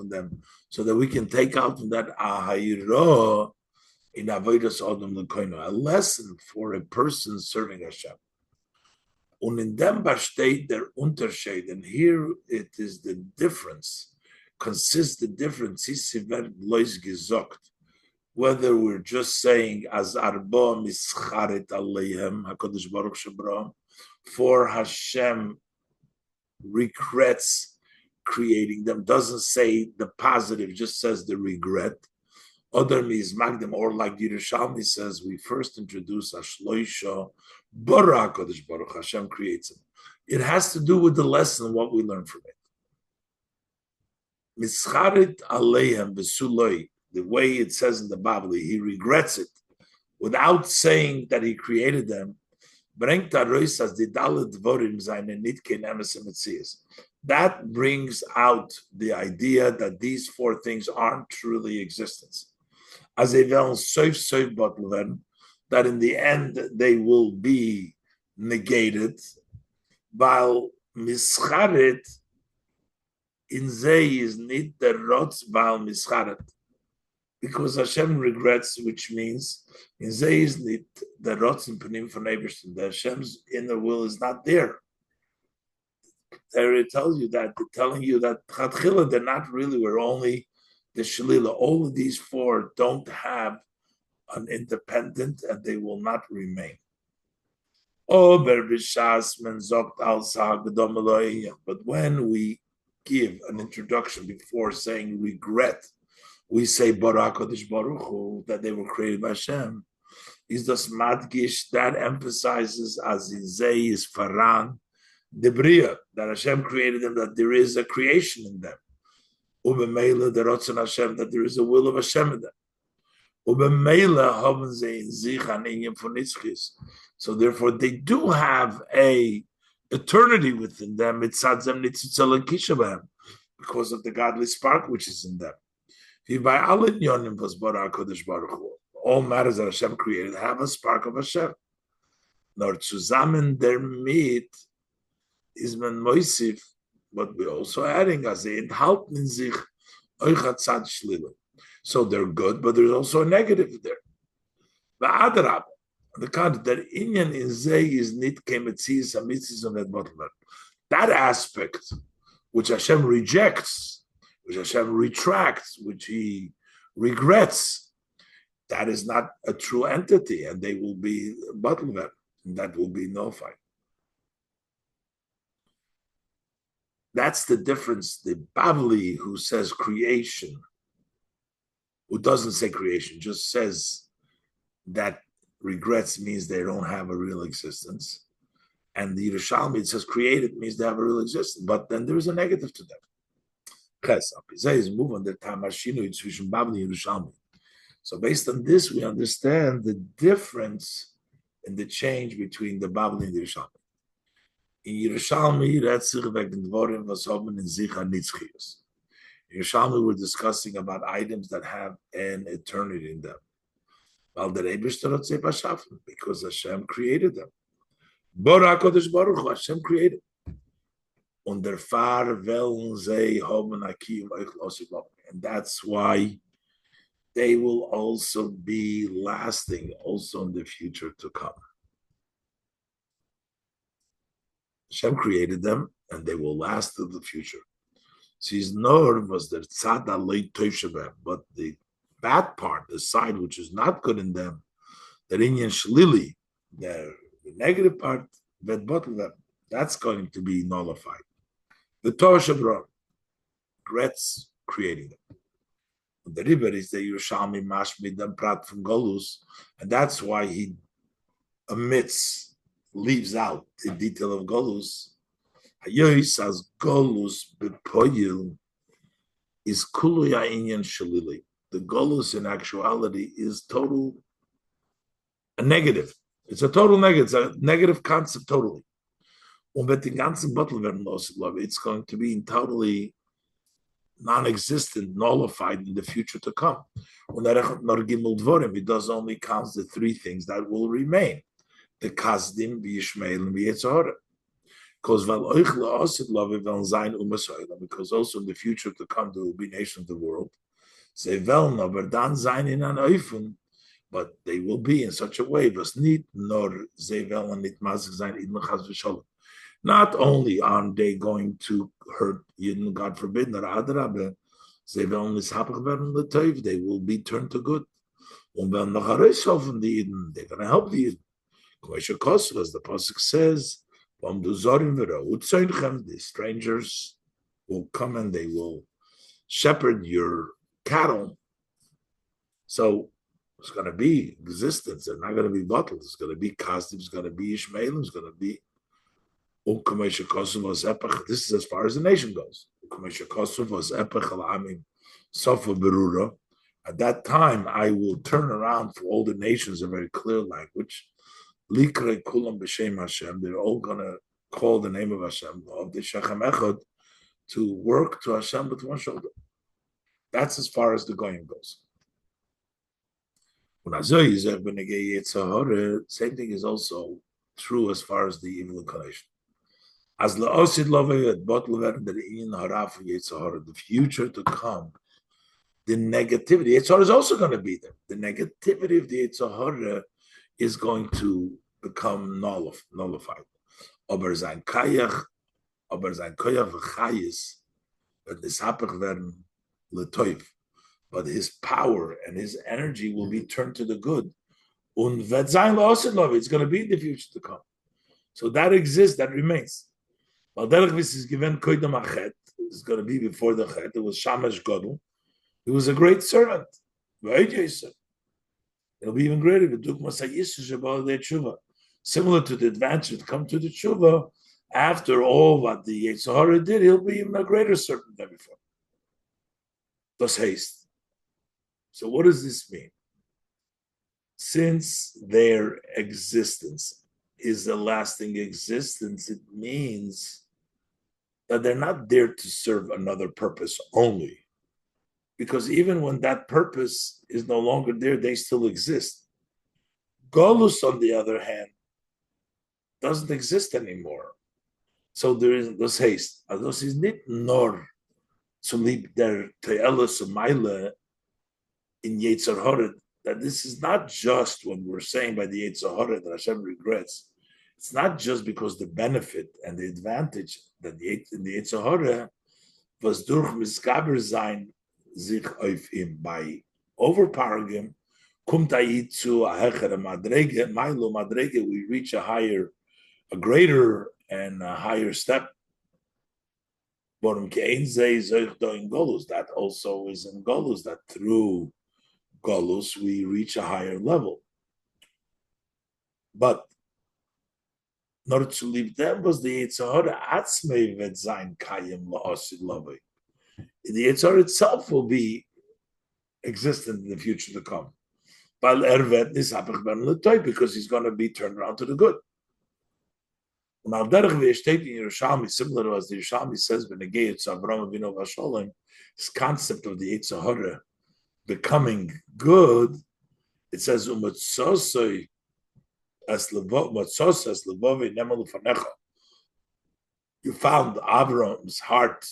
them, so that we can take out from that Ahayro in Avodas Adam Lekoino, a lesson for a person serving Hashem. Und in dem besteht der Unterschied, and here it is the difference, consists the difference, whether we're just saying, as arba mischaret aleihem, HaKadosh Baruch Shabram, for Hashem regrets creating them, doesn't say the positive, just says the regret. Other means magdim, or like Yerushalmi says, we first introduce Ashloisha, Bara HaKadosh Baruch Hashem creates it. It has to do with the lesson, what we learn from it. Mischarit aleihem besuloi, the way it says in the Bible, he regrets it without saying that he created them. That brings out the idea that these four things aren't truly existence. As a that in the end they will be negated, while mischaret in zeh is nit the rotz while mischaret. Because Hashem regrets, which means in zeh is nit the rotz in panim for neighbors. The Hashem's inner will is not there. There it tells you that, telling you that Chatchila, they're not really, we're only the Shalila. All of these four don't have an independent, and they will not remain. But when we give an introduction before saying regret, we say Barak Kodesh Baruch Hu, that they were created by Hashem. Is das Madgish that emphasizes as in Zay is Faran, the Bria, that Hashem created them, that there is a creation in them. Ubemela, the Ratzon Hashem, that there is a will of Hashem in them. So therefore, they do have a eternity within them. Because of the godly spark which is in them. All matters that Hashem created have a spark of Hashem. Nor zusammen der mit is man moisif, but we're also adding as they enthalten in sich euch tzad shlila. So they're good, but there's also a negative there. The kind that inyan in zeh is nit kemetzis amitzis of that bottom. That aspect which Hashem rejects, which Hashem retracts, which He regrets, that is not a true entity, and they will be bottom of and that will be nullified. That's the difference. The Bavli who says creation, who doesn't say creation, just says that regrets means they don't have a real existence. And the Yerushalmi, it says created means they have a real existence, but then there is a negative to them. So based on this, we understand the difference in the change between the Bavli and the Yerushalmi. In Yerushalmi, Yerushalmi, we're discussing about items that have an eternity in them. Because Hashem created them. Hashem created. And that's why they will also be lasting also in the future to come. Hashem created them, and they will last to the future. His nor was the tzad alei toivshabem, but the bad part, the side which is not good in them, The Inyan Shlili, the negative part, that's going to be nullified. The Torah Shabra, regrets creating them. The river is the Yerushalmi Mashmid and Prat from Golus, and that's why he leaves out the detail of Golus. Hayois as Golus bepoyil is kuluya inyan shalili. The Golus in actuality is a negative. It's a total negative. It's a negative concept totally. It's going to be totally non-existent, nullified in the future to come. It does only count the three things that will remain: the Kasdim, the Yishmael, and the Yetzirah. Because also in the future to come there will be nations of the world. But they will be in such a way. Not only are they going to hurt Yidden, God forbid, they will be turned to good. They're going to help the Yidden. As the Pasuk says, the strangers will come and they will shepherd your cattle. So it's going to be existence. They're not going to be bottled. It's going to be Kasdim. It's going to be Ishmael. It's going to be this is as far as the nation goes. At that time, I will turn around for all the nations in very clear language. They're all going to call the name of Hashem, of the Shechem Echad, to work to Hashem with one shoulder. That's as far as the going goes. Same thing is also true as far as the evil inclination. As the future to come, the negativity, Yetzirah is also going to be there. The negativity of the Yetzirah is going to become nullified. Aber sein koyach v'chayis wird nishapach werden letoiv. But his power and his energy will be turned to the good. Und wird sein la'osid love. It's going to be in the future to come. So that exists, that remains. Is given koydem achet. It's going to be before the chet. It was Shamash Godel. He was a great servant. It'll be even greater. Similar to the advantage to come to the tshuva, after all what the Yetzirah did, he'll be even a greater servant than before. Thus haste. So what does this mean? Since their existence is a lasting existence, it means that they're not there to serve another purpose only. Because even when that purpose is no longer there, they still exist. Golus, on the other hand, doesn't exist anymore. So there is this haste. This is not nor to leave their te'elas u'maila in Yetzirah. That this is not just when we're saying by the Yetzirah that Hashem regrets. It's not just because the benefit and the advantage that in the Yetzirah was durch miskaber sein sich auf him, by overpowering him. Kumt zu a hecher madrege, mailo madrege. We reach a greater and a higher step. That also is in Golus, that through Golus we reach a higher level. But in order to leave them was the Yetzirah atzmei vet zayin kayim la'osid lavei. The Yetzirah itself will be existent in the future to come. Because he's going to be turned around to the good. Now, similar to as the Yerushalmi says, this concept of the Yetzirah becoming good, it says, you found Avram's heart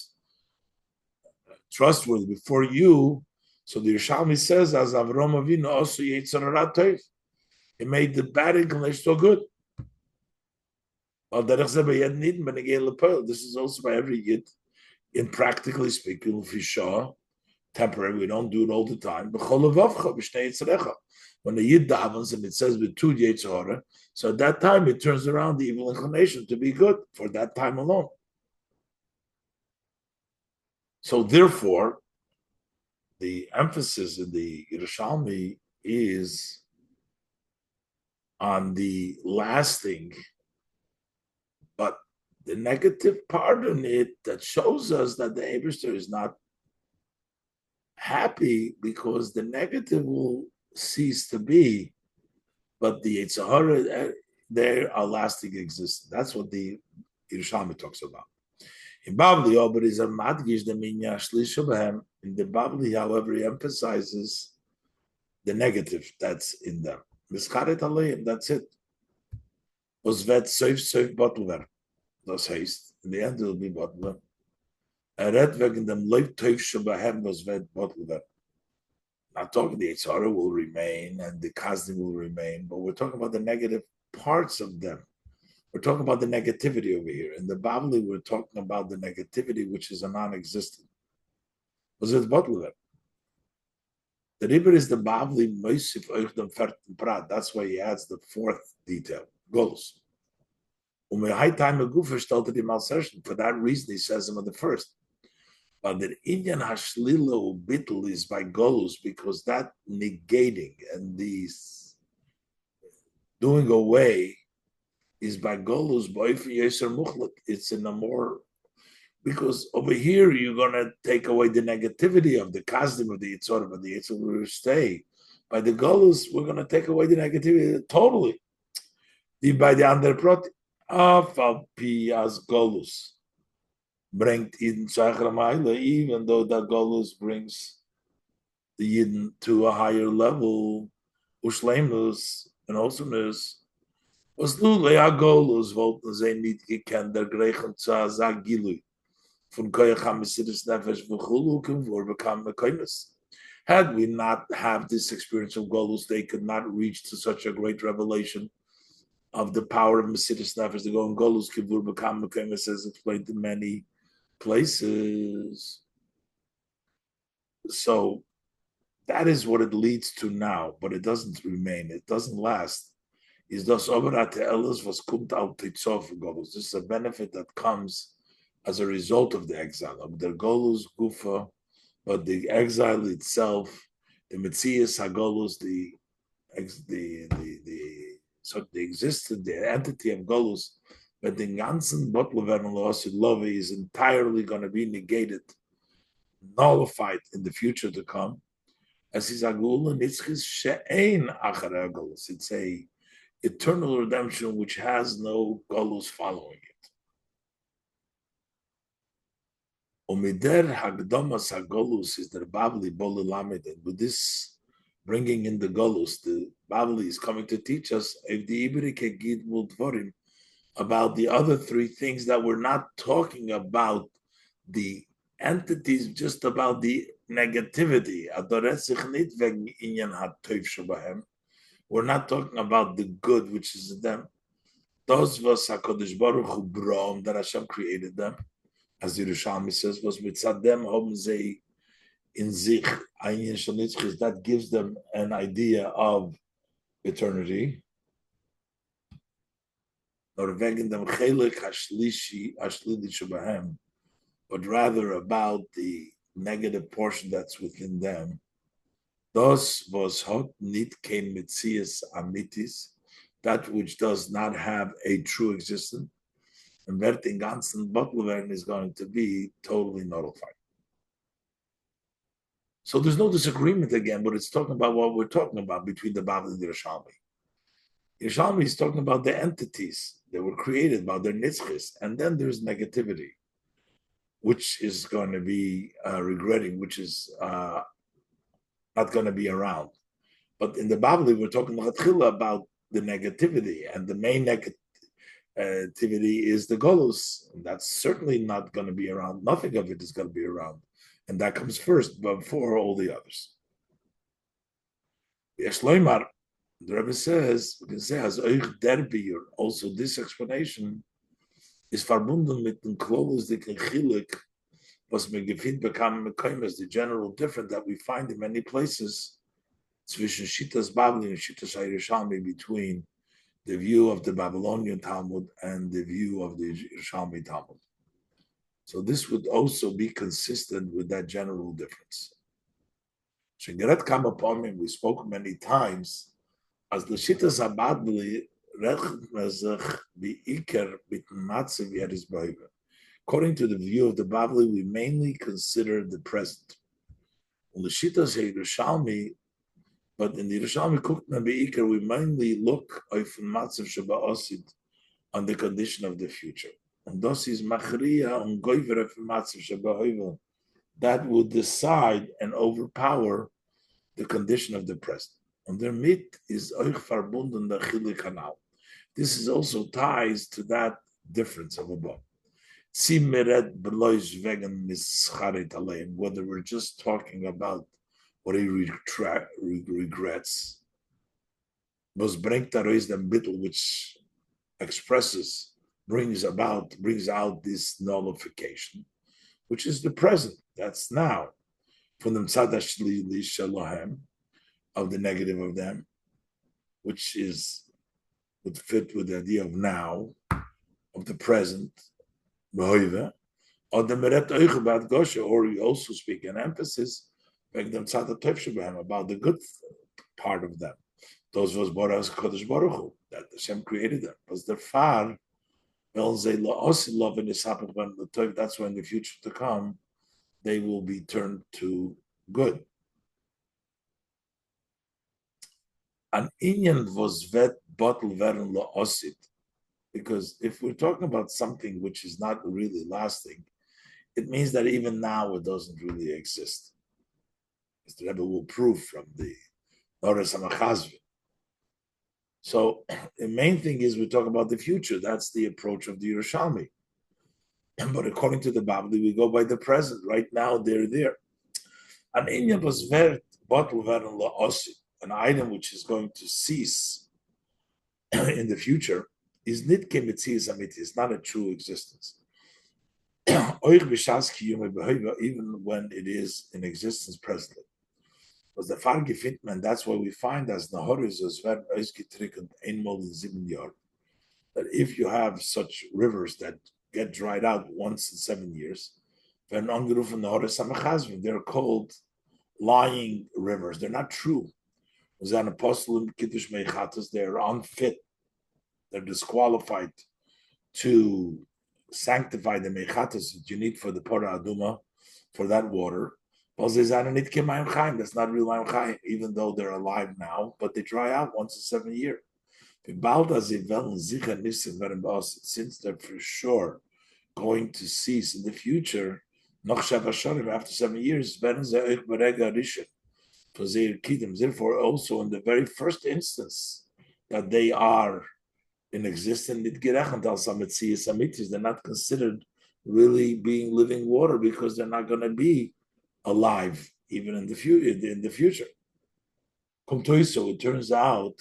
trustworthy before you. So the Yerushalmi says, as Avram Avinu also Yetzirah Tov, he made the bad inclination so good. This is also by every Yid, in practically speaking, Fisha, temporary. We don't do it all the time. When the Yid davens and it says with two Yetzirah, so at that time it turns around the evil inclination to be good for that time alone. So therefore, the emphasis in the Yerushalmi is on the lasting, but the negative part in it that shows us that the Eberster is not happy because the negative will cease to be, but the Yitzhahara, they are lasting existence. That's what the Yerushalmi talks about. In Bavli, but is a madgish the minya shlisha behem. In the Bavli, however, he emphasizes the negative that's in them. Mischaret aleim, that's it. Was vet soif bottlever. Das heißt, in the end it will be bottlever. Red wegen dem leib teuf shebehem was vet bottlever. Not talking the Yitzhara will remain and the Kazdim will remain, but we're talking about the negative parts of them. We're talking about the negativity over here. In the Bavli, we're talking about the negativity, which is a non-existent. Was it Botlever? The Ribber is the Bavli Moisif Euchdem Ferten Prat. That's why he adds the fourth detail, goals. For that reason, he says them on the first. But the Indian Hashlila Bittel is by Golus because that negating and these doing away is by Golus, it's in a more, because over here you're going to take away the negativity of the Kazdim of the Yitzhar, but the Yitzhar will stay. By the Golus, we're going to take away the negativity totally. By the Anderprot, Afalpi as Golus bringt Eden Tzachramayla, even though that Golus brings the Yidden to a higher level, Ushleimnus and awesomeness. Was Lule Agolus wollten sie nicht gekannt, der Griechen zu Azagilui von Koyach HaMesiris Nefesh V'chulukim Vorbekam Mekoimus. Had we not have this experience of Golus, they could not reach to such a great revelation of the power of Mesiris Nefesh. The going Golus Kivur Bekam Mekoimus as explained in many places. So that is what it leads to now, but it doesn't remain. It doesn't last. Is das Oberate Elis was kommt out Titzov Golus. This is a benefit that comes as a result of the exile. Of the Golus Gufa, but the exile itself, the Metzias Hagolus, the existence, the entity of Golus, but the ganzen Love is entirely going to be negated, nullified in the future to come. As is Agula Nitzchis She'ein Achar Golus. It's a eternal redemption which has no Golus following it. Omider Hagdomas Hagolus is the Babli Boli Lamed. With this bringing in the Golus, the Babli is coming to teach us if the Ibrike Gid Multvorim about the other three things that we're not talking about the entities, just about the negativity. We're not talking about the good which is in them. Those was HaKadosh Baruch Hu Brom, that Hashem created them. As Yerushalmi says, was mitzadem hom zei in zich ayin shalitzchis, that gives them an idea of eternity. Nor wegen dem Chelek hashlishi ashlidi shabahem, but rather about the negative portion that's within them. Thus was hot nit kein mitzias amitis, that which does not have a true existence, and Verting ganzen Botlevern is going to be totally nullified. So there's no disagreement again, but it's talking about what we're talking about between the Bavli and the Yerushalmi. Yerushalmi is talking about the entities that were created, about their nitzchis, and then there's negativity, which is going to be regretting, which is not going to be around. But in the Bavli, we're talking about the negativity, and the main negativity is the Golus. That's certainly not going to be around. Nothing of it is going to be around. And that comes first before all the others. The Rebbe says, we can say, as euch derbier, also this explanation is verbunden mit dem Klolus de Chilek was megefit become is the general difference that we find in many places zwischen Shittas Babli and Shittas Yerushalmi, between the view of the Babylonian Talmud and the view of the Yerushalmi Talmud. So this would also be consistent with that general difference. Shengeret come upon me, we spoke many times, as the Shittas Babli rechnet beikar mit matzav yeris b'hover. According to the view of the Babli, we mainly consider the present. On the Shittas Yerushalmi, but in the Yerushalmi Kukna Be'ikar, we mainly look on Matzav Shaba'osid, on the condition of the future. And thus is Machriya on Goyver Matzav Shaba'oivel, that would decide and overpower the condition of the present. And their mit is Euch Verbunden der Chilik Hanal. This is also ties to that difference of above. Whether we're just talking about what he regrets, which expresses, brings out this nullification, which is the present, that's now, from the tzadashli shalahem, of the negative of them, which would fit with the idea of now, of the present, or the meret about Gosha, or you also speak an emphasis about the good part of them. Those was Boras Kodesh Baruch Hu, that Hashem created them. Was the far, that's when the future to come, they will be turned to good. An inyan was vet bottle veren la osit, because if we're talking about something which is not really lasting, it means that even now it doesn't really exist. As the Rebbe will prove from the Noras HaMachazvi. So the main thing is we talk about the future. That's the approach of the Yerushalmi. But according to the Babli, we go by the present. Right now, they're there. An inyan was vert bottle veren la osit, an item which is going to cease in the future, is nitke mitzias amiti, it's not a true existence. Even when it is in existence presently. Was the Farge Fitman, that's why we find as Nahorizos that if you have such rivers that get dried out once in 7 years, they're called lying rivers. They're not true. They're unfit. They're disqualified to sanctify the mechatas that you need for the Pora Aduma, for that water. That's not real Mayim Chaim, even though they're alive now, but they dry out once in 7 years. Since they're for sure going to cease in the future, after 7 years, therefore also in the very first instance that they are in existence, they're not considered really being living water, because they're not going to be alive even in the future. So it turns out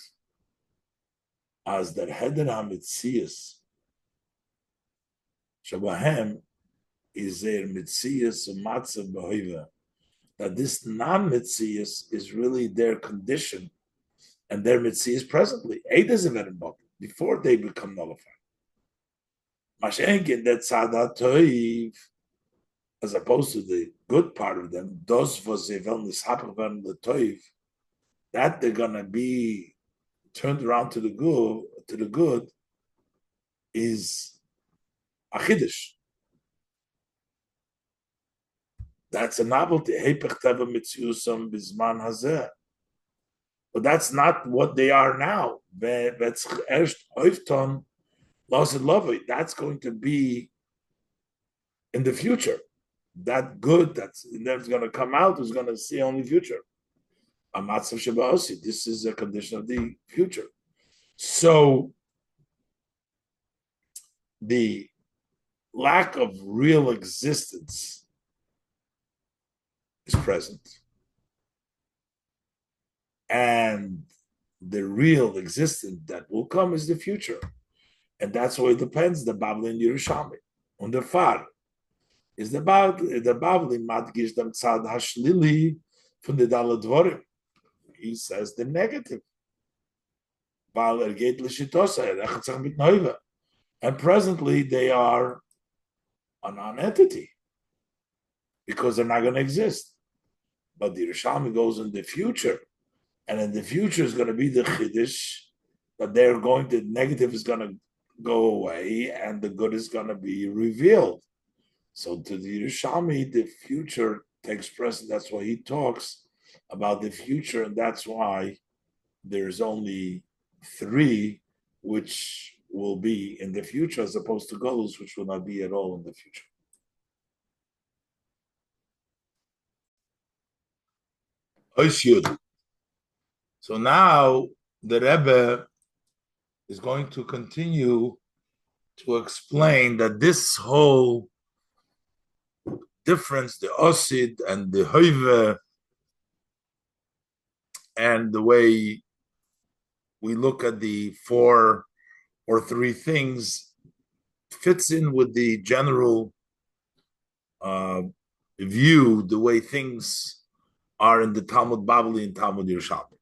as that Heder HaMitzias Shabahem is their Mitzias Matzav B'hoiva, that this non-Mitzias is really their condition and their Mitzias presently, before they become nullified. Mashenkin that Tzada Toiv, as opposed to the good part of them, those was the Toiv, that they're gonna be turned around to the good is a chiddush. That's a novelty. But that's not what they are now. That's going to be in the future. That good that's going to come out is going to see only future. This is a condition of the future. So the lack of real existence is present, and the real existence that will come is the future, and that's why it depends the Babylon Yerushalmi on the far. is the Bavli Madgish dem Tzad Hashlili from the Daladvorim. He says the negative. And presently they are a non-entity because they're not going to exist. But the Yerushalmi goes in the future, and in the future is going to be the Chiddush that the negative is going to go away and the good is going to be revealed. So to the Yerushalmi, the future takes precedence. That's why he talks about the future, and that's why there's only 3 which will be in the future as opposed to Golus, which will not be at all in the future. So now the Rebbe is going to continue to explain that this whole difference, the Osid and the Hoive, and the way we look at the 4 or 3 things fits in with the general view, the way things are in the Talmud Babli and Talmud Yerushalmi.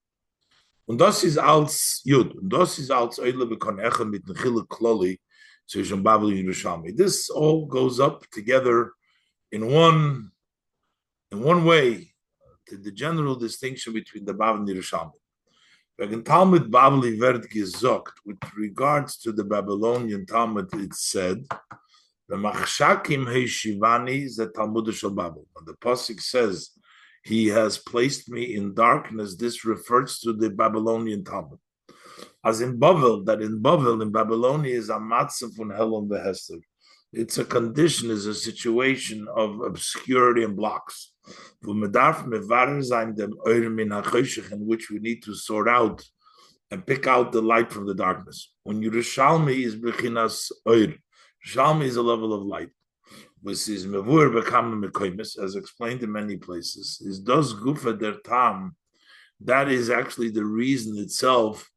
Und das ist als Jud, und das ist als Eile bekonechen mit dem Chilek Kloli zwischen Babli and Yerushalmi. This all goes up together in one way to the general distinction between the Babli and Yerushalmi. Wegen Talmud Babli wird gesagt, with regards to the Babylonian Talmud, it said, the Machshakim Heishivani is the Talmud Shel Babel. When the Pasuk says, he has placed me in darkness, this refers to the Babylonian Talmud. As in Bavel, in Babylonia is a matzah von Helon Behester. It's a condition, is a situation of obscurity and blocks. In which we need to sort out and pick out the light from the darkness. When Yerushalmi is Bechinas Oir, Yerushalmi is a level of light. Which is mevur bekam mekoymes, as explained in many places, is dos gufa der tam. That is actually the reason itself.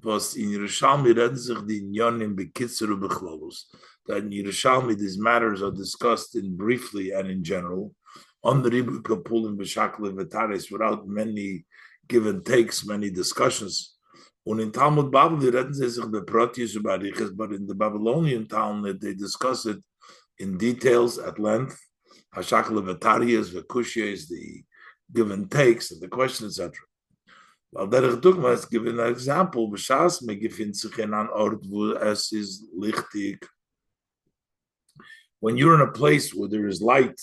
Was in Yerushalmi reden sich die Inyanim bekitzeru bechlolus. That in Yerushalmi these matters are discussed in briefly and in general. On the ribu kapulim b'shakle v'taris, without many give and takes, many discussions. Und in Talmud Babli reden sie sich beprotius ubariches, but in the Babylonian Talmud they discuss it in details at length. Hashakle v'tariyas v'kushiyas, the give and takes and the question, etc. Well, derech dugma is given an example. B'shas me gefindt sich in an ort wo es is lichtig. When you're in a place where there is light,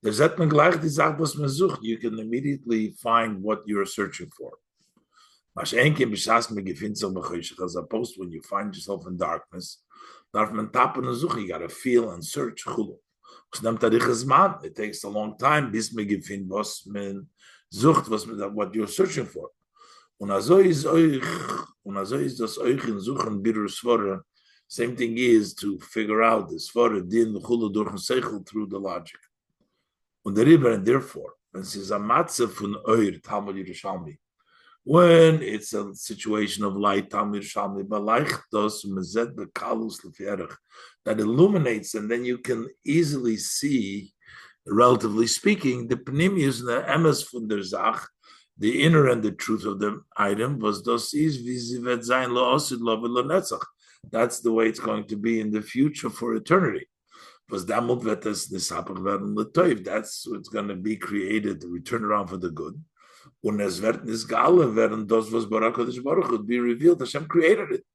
there's that man gleich die Sache, was man sucht. You can immediately find what you're searching for. As opposed to when you find yourself in darkness, you gotta feel and search. It takes a long time what you're searching for. Same thing is to figure out this through the logic. And therefore, when it's a situation of light, that illuminates, and then you can easily see, relatively speaking, the pnimius and the emes von der Zach, the inner and the truth of the item, was das is that's the way it's going to be in the future for eternity. That's what's going to be created, return around for the good. Und es wird nicht gehalten werden, das was Baruch would be revealed. Hashem created it,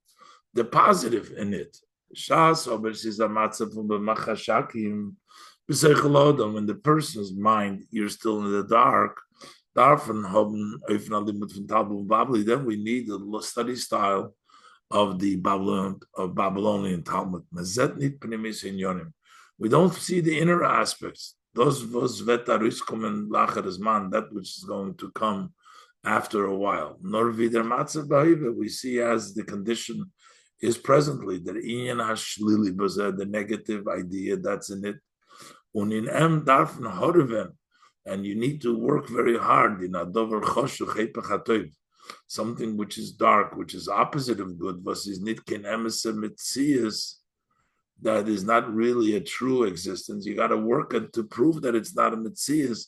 the positive in it. Shas, aber es ist ein Matzav von B'machashakim, b'seichel when the person's mind, you're still in the dark, then we need the study style of the Babylonian Talmud. We don't see the inner aspects. That which is going to come after a while. We see as the condition is presently the negative idea that's in it. And you need to work very hard in something which is dark, which is opposite of good, that is not really a true existence. You got to work it to prove that it's not a Metzias.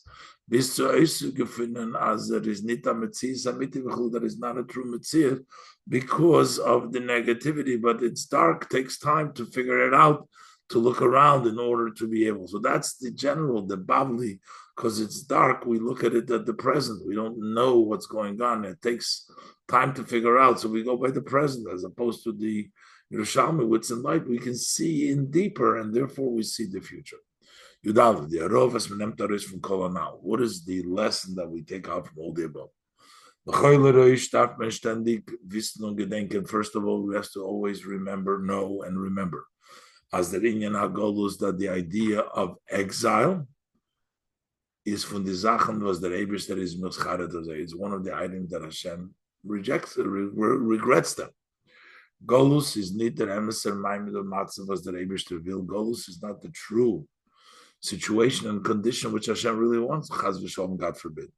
Bis zu gefunden, as there is nicht a Metzias, that is not a true Metzias because of the negativity. But it's dark, takes time to figure it out, to look around in order to be able. So that's the general, the Bavli, because it's dark. We look at it at the present. We don't know what's going on. It takes time to figure out. So we go by the present as opposed to the Yerushalmi, what's in light, we can see in deeper, and therefore we see the future. Yudav, the Arovas Menemtaris from Kolonau. What is the lesson that we take out from all the above? First of all, we have to always remember, know, and remember. As the Inyan HaGolus, that the idea of exile is from the Zachen was the Abish that is Milcharet. It's one of the items that Hashem rejects, regrets them. Golus is not the emissaire maimed of matzav was the Abish to reveal. Golus is not the true situation and condition which Hashem really wants. Chaz v'shalom, God forbid.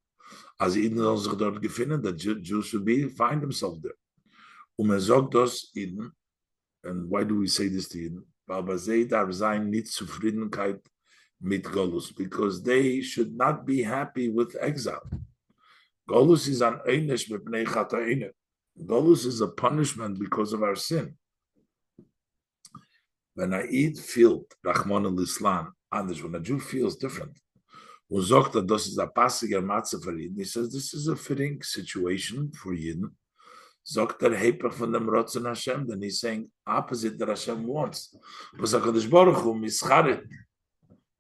As Eden soll sich dort gefunden, that Jews should find themselves there. Umezog dos Eden, and why do we say this to Eden? Weil bei sie darf sein nicht Zufriedenkeit mit Golus, because they should not be happy with exile. Golus is an einish mipnei chatoinu. Golus is a punishment because of our sin. When I eat feel Rahman al-Islam, others, when a Jew feels different, he says this is a fitting situation for Yidden. Then he's saying opposite that Hashem wants.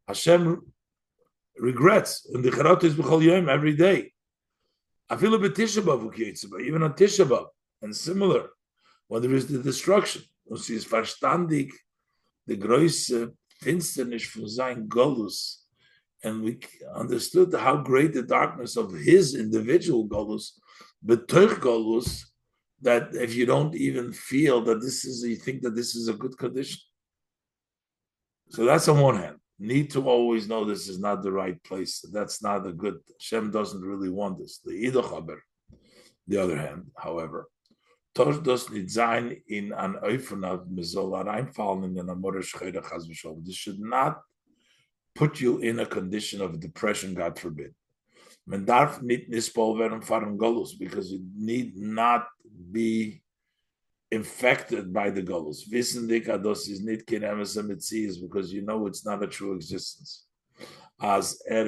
Hashem regrets, and the charot is b'chol yom every day. I feel a bit Tisha B'av, even on Tisha B'av, and similar, when there is the destruction. Und sie ist verstandig, the große Finsternis von sein Golus, and we understood how great the darkness of his individual Golus, but Teuch Golus, that if you don't even feel that you think that this is a good condition. So that's on one hand. Need to always know this is not the right place. That's not a good. Hashem doesn't really want this. The other hand, however, this should not put you in a condition of depression, God forbid. Because you need not be infected by the golus. Because you know it's not a true existence. As that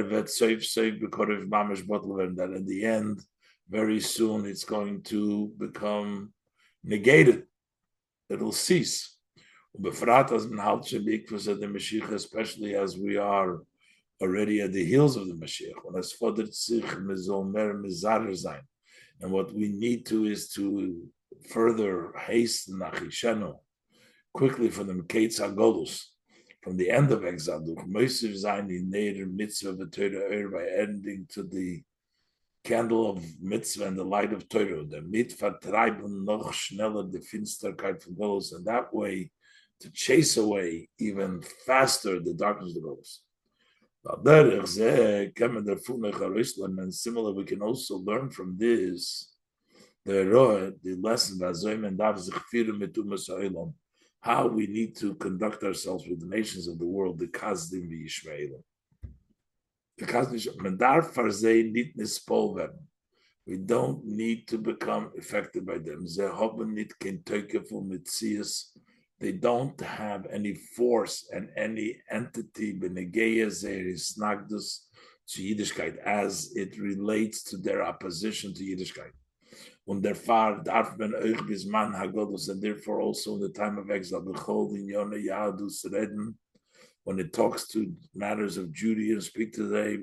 in the end, very soon it's going to become negated. It'll cease. Especially as we are already at the heels of the Mashiach. And what we need to is to further hasten quickly from the Meketz HaGolus, from the end of exile, by ending to the candle of mitzvah and the light of Torah, the mitvertreiben noch schneller the Finsterkeit von Golus, and that way to chase away even faster the darkness of the Golus. And similar, we can also learn from this the lesson how we need to conduct ourselves with the nations of the world, the Kazdim v'Yishmaelim. We don't need to become affected by them. They don't have any force and any entity to Yiddishkeit as it relates to their opposition to Yiddishkeit. And therefore also in the time of exile, when it talks to matters of Judaism, speak today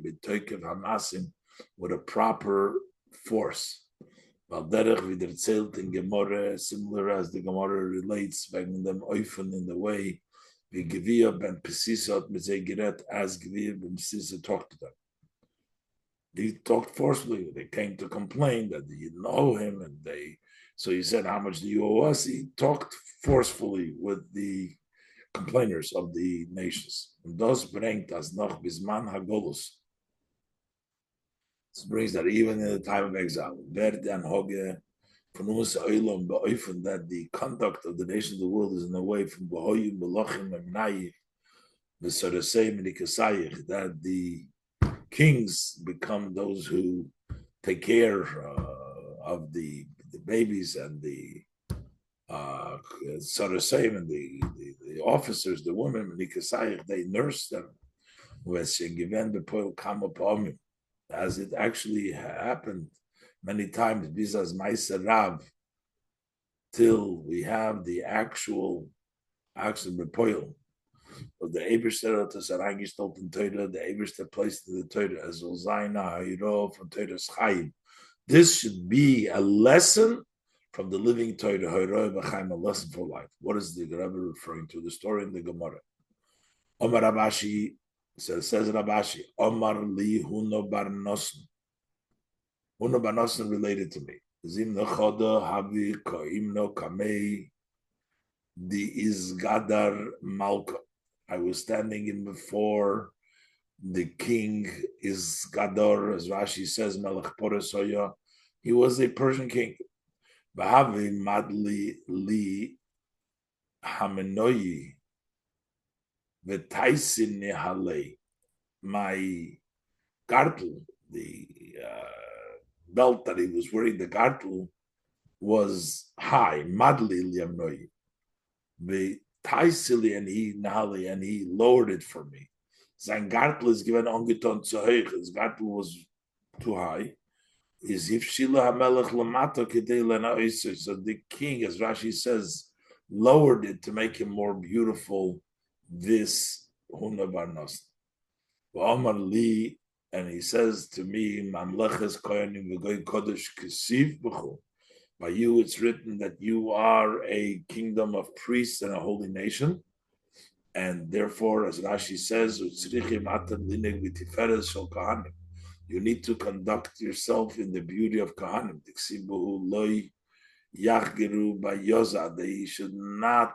with a proper force. Similar as the Gemara relates, them in the way as talked to them. They talked forcefully. They came to complain that they didn't owe him, and so he said, "How much do you owe us?" He talked forcefully with the complainers of the nations. And das bringt as noch bisman hagolus. This brings that even in the time of exile, Verde and Hoge, that the conduct of the nations of the world is in a way from that the kings become those who take care of the babies and the and the officers, the women, they nurse them. As it actually happened many times, Bizas Maisa Rav, till we have the actual Bepoil of the Eberster to Sarangistalt in Torah, the Eberster placed in the Torah as Ulzaina Hayro from Torah's Chaim. This should be a lesson from the living Torah, Hayro B'Chaim, a lesson for life. What is the Rebbe referring to? The story in the Gemara. Omar Rabashi says Rabashi, Omar li Huno bar Nosn. Huno bar Nosn related to me. Zim Nechoda Havi Koimno Kamei Di Izgadar Malka. I was standing in before the king Izgadar, as Rashi says, Melech Poresoya. He was a Persian king. Bahavi Madli Li Hamenoyi Vetaisin Nehale. My gartel, the belt that he was wearing, the gartel was high. Madli Liamnoyi. Taisili and he lowered it for me. Sein Gartel is given ongeton zu hoch. His Gartel was too high. Is if Shila Hamelech Lamato Kedei Lena Oiser. So the king, as Rashi says, lowered it to make him more beautiful. This Huna Barnos. Omar Li, and he says to me, Mamleches Koyanim V'Goy Kodesh Kesiv B'Chu. By you, it's written that you are a kingdom of priests and a holy nation. And therefore, as Rashi says, you need to conduct yourself in the beauty of Kohanim. They should not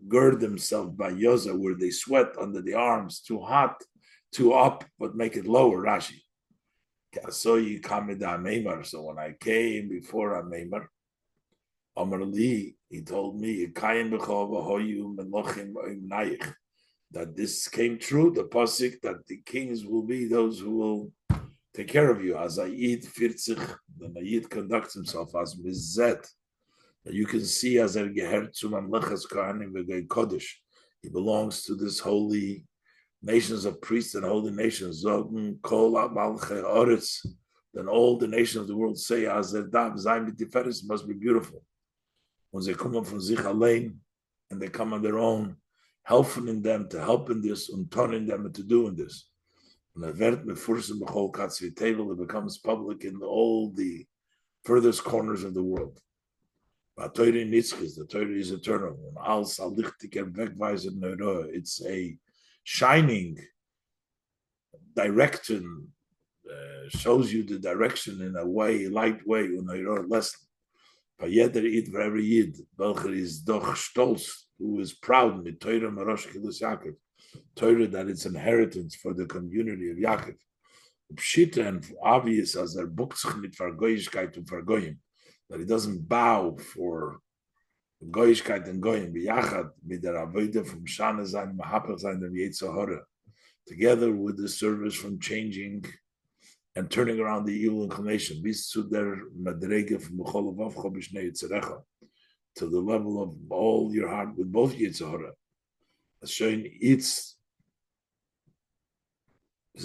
gird themselves by Yoza, where they sweat under the arms, too hot, too up, but make it lower, Rashi. So when I came before Ameimar, Amar Li, he told me that this came true, the pasuk that the kings will be those who will take care of you. As I eat firzich, the Nayid conducts himself as mizet. You can see as gehert zu mamlechas kohanim v'gei kodesh. He belongs to this holy nations of priests and holy nations. Zogen kol malchei oretz. Then all the nations of the world say, as dav zayin b'tiferes, must be beautiful. When they come from sich allein, and they come on their own, helping in them to help in this, and turning them to doing this. And it becomes public in all the furthest corners of the world. The Torah is eternal. It's a shining direction, shows you the direction in a way, light way, lesson. For every Yid, welcher is doch stolz, who is proud mit Torah Marosh Kilus Yaakov, Torah that it's inheritance for the community of Yaakov. Pshita and obvious as their books mit Vergoyishkeit and Vergoyim, that he doesn't bow for Goyishkeit and Goyim, biyachad mit der Avodah from Shana Zayin, Mahapach Zayin, and Yetzirah, together with the service from changing and turning around the evil inclination, to the level of all your heart with both Yitzhahara. As showing it's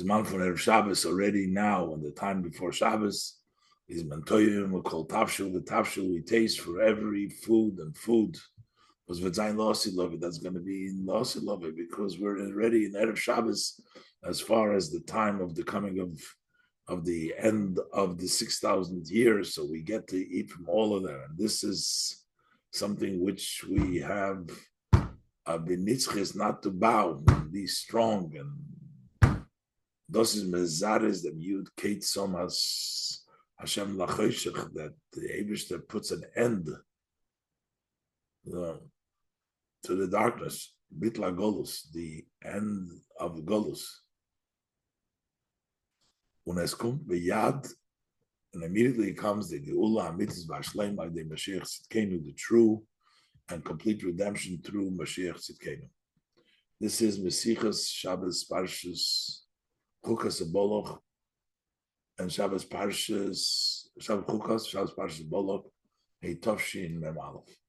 man for Erev Shabbos already now, in the time before Shabbos, is Mantoyim, we call Tafshil, the Tafshil we taste for every food and food. Was V'zayin Losi Love, that's going to be in Losi Love, because we're already in Erev Shabbos as far as the time of the coming of the end of the 6,000 years, so we get to eat from all of them. And this is something which we have been nitzchis not to bow, and be strong, and this is mezares that Yud Kate Somas Hashem Lachoshech, that the Eibishter puts an end to the darkness, Bitla Golus, the end of Golus. Und es kommt bejad And immediately comes the Geula HaMitzvah Shleim by the Mashiach Tzidkenu, the true and complete redemption through Mashiach Tzidkenu. This is Mesichas Shabbos Parshas Chukas Boloch and Shabbos Parshas Shabbos Chukas Shabbos Parshas Boloch Heitavshin Mem Aleph.